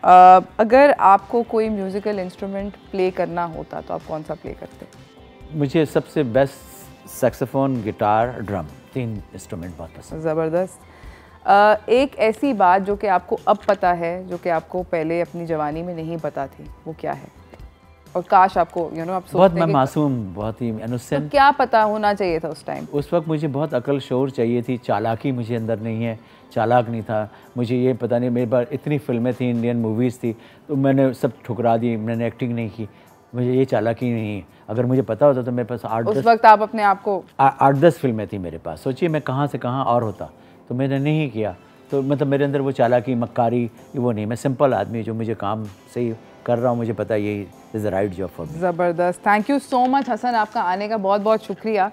अगर आपको कोई म्यूज़िकल इंस्ट्रूमेंट प्ले करना होता तो आप कौन सा प्ले करते? मुझे सबसे best saxophone, guitar, drum, 3 instrument बहुत पसंद। ज़बरदस्त। एक ऐसी बात जो कि आपको अब पता है, जो कि आपको पहले अपनी जवानी में नहीं पता थी, वो क्या है? और काश आपको आप बहुत मैं मासूम, बहुत ही इनोसेंट। तो क्या पता होना चाहिए था उस टाइम? उस वक्त मुझे बहुत अकल शौर चाहिए थी, चालाकी मुझे अंदर नहीं है, चालाक नहीं था। मुझे ये पता नहीं, मेरे पास इतनी फिल्में थी, इंडियन मूवीज़ थी, तो मैंने सब ठुकरा दी, मैंने एक्टिंग नहीं की। मुझे ये चालाकी नहीं है। अगर मुझे पता होता तो मेरे पास 8-10 उस वक्त आप अपने आप को 8-10 फिल्में थी मेरे पास। सोचिए मैं कहाँ से कहाँ और होता। तो मैंने नहीं किया। तो मतलब मेरे अंदर वो चालाकी, मक्कारी वो नहीं, मैं सिंपल आदमी जो मुझे काम सही कर रहा हूँ, मुझे पता है यही is the right job for me. ज़बरदस्त, thank you so much Hasan, आपका आने का बहुत बहुत शुक्रिया।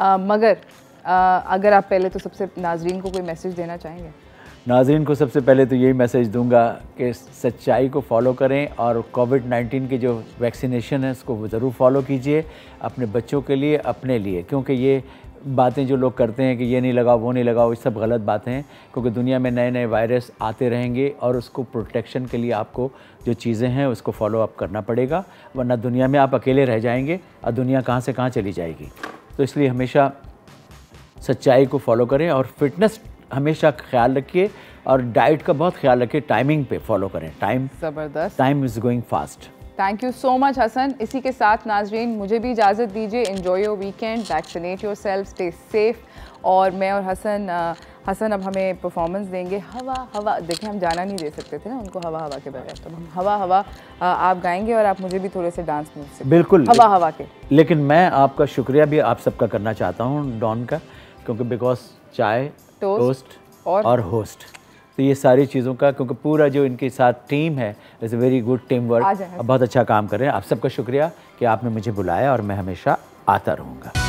मगर अगर आप पहले तो सबसे नाजरीन को कोई मैसेज देना चाहेंगे? नाज़रीन को सबसे पहले तो यही मैसेज दूंगा कि सच्चाई को फॉलो करें और कोविड-19 की जो वैक्सीनेशन है उसको ज़रूर फॉलो कीजिए, अपने बच्चों के लिए, अपने लिए, क्योंकि ये बातें जो लोग करते हैं कि ये नहीं लगाओ, वो नहीं लगाओ, ये सब गलत बातें हैं, क्योंकि दुनिया में नए नए वायरस आते रहेंगे और उसको प्रोटेक्शन के लिए आपको जो चीज़ें हैं उसको फॉलो अप करना पड़ेगा, वरना दुनिया में आप अकेले रह जाएंगे और दुनिया कहाँ से कहाँ चली जाएगी। तो इसलिए हमेशा सच्चाई को फॉलो करें और फिटनेस हमेशा ख्याल रखिए और डाइट का बहुत ख्याल रखिए, टाइमिंग पे फॉलो करें। ज़बरदस्त, time is going fast. Thank you so much Hasan. इसी के साथ नाजरीन मुझे भी इजाज़त दीजिए। Enjoy your weekend, vaccinate yourself, stay safe. और मैं और हसन अब हमें परफॉर्मेंस देंगे हवा हवा। देखें हम जाना नहीं दे सकते थे ना उनको हवा हवा के बगैर, तो हम हवा हवा आप गाएंगे और आप मुझे भी थोड़े से डांस मूव से बिल्कुल हवा हवा के। लेकिन मैं आपका शुक्रिया भी आप सबका करना चाहता हूँ डॉन का, क्योंकि बिकॉज चाय, टोस्ट और होस्ट, तो ये सारी चीज़ों का, क्योंकि पूरा जो इनके साथ टीम है is a very good team work, बहुत अच्छा काम कर रहे हैं। आप सबका शुक्रिया कि आपने मुझे बुलाया और मैं हमेशा आता रहूँगा।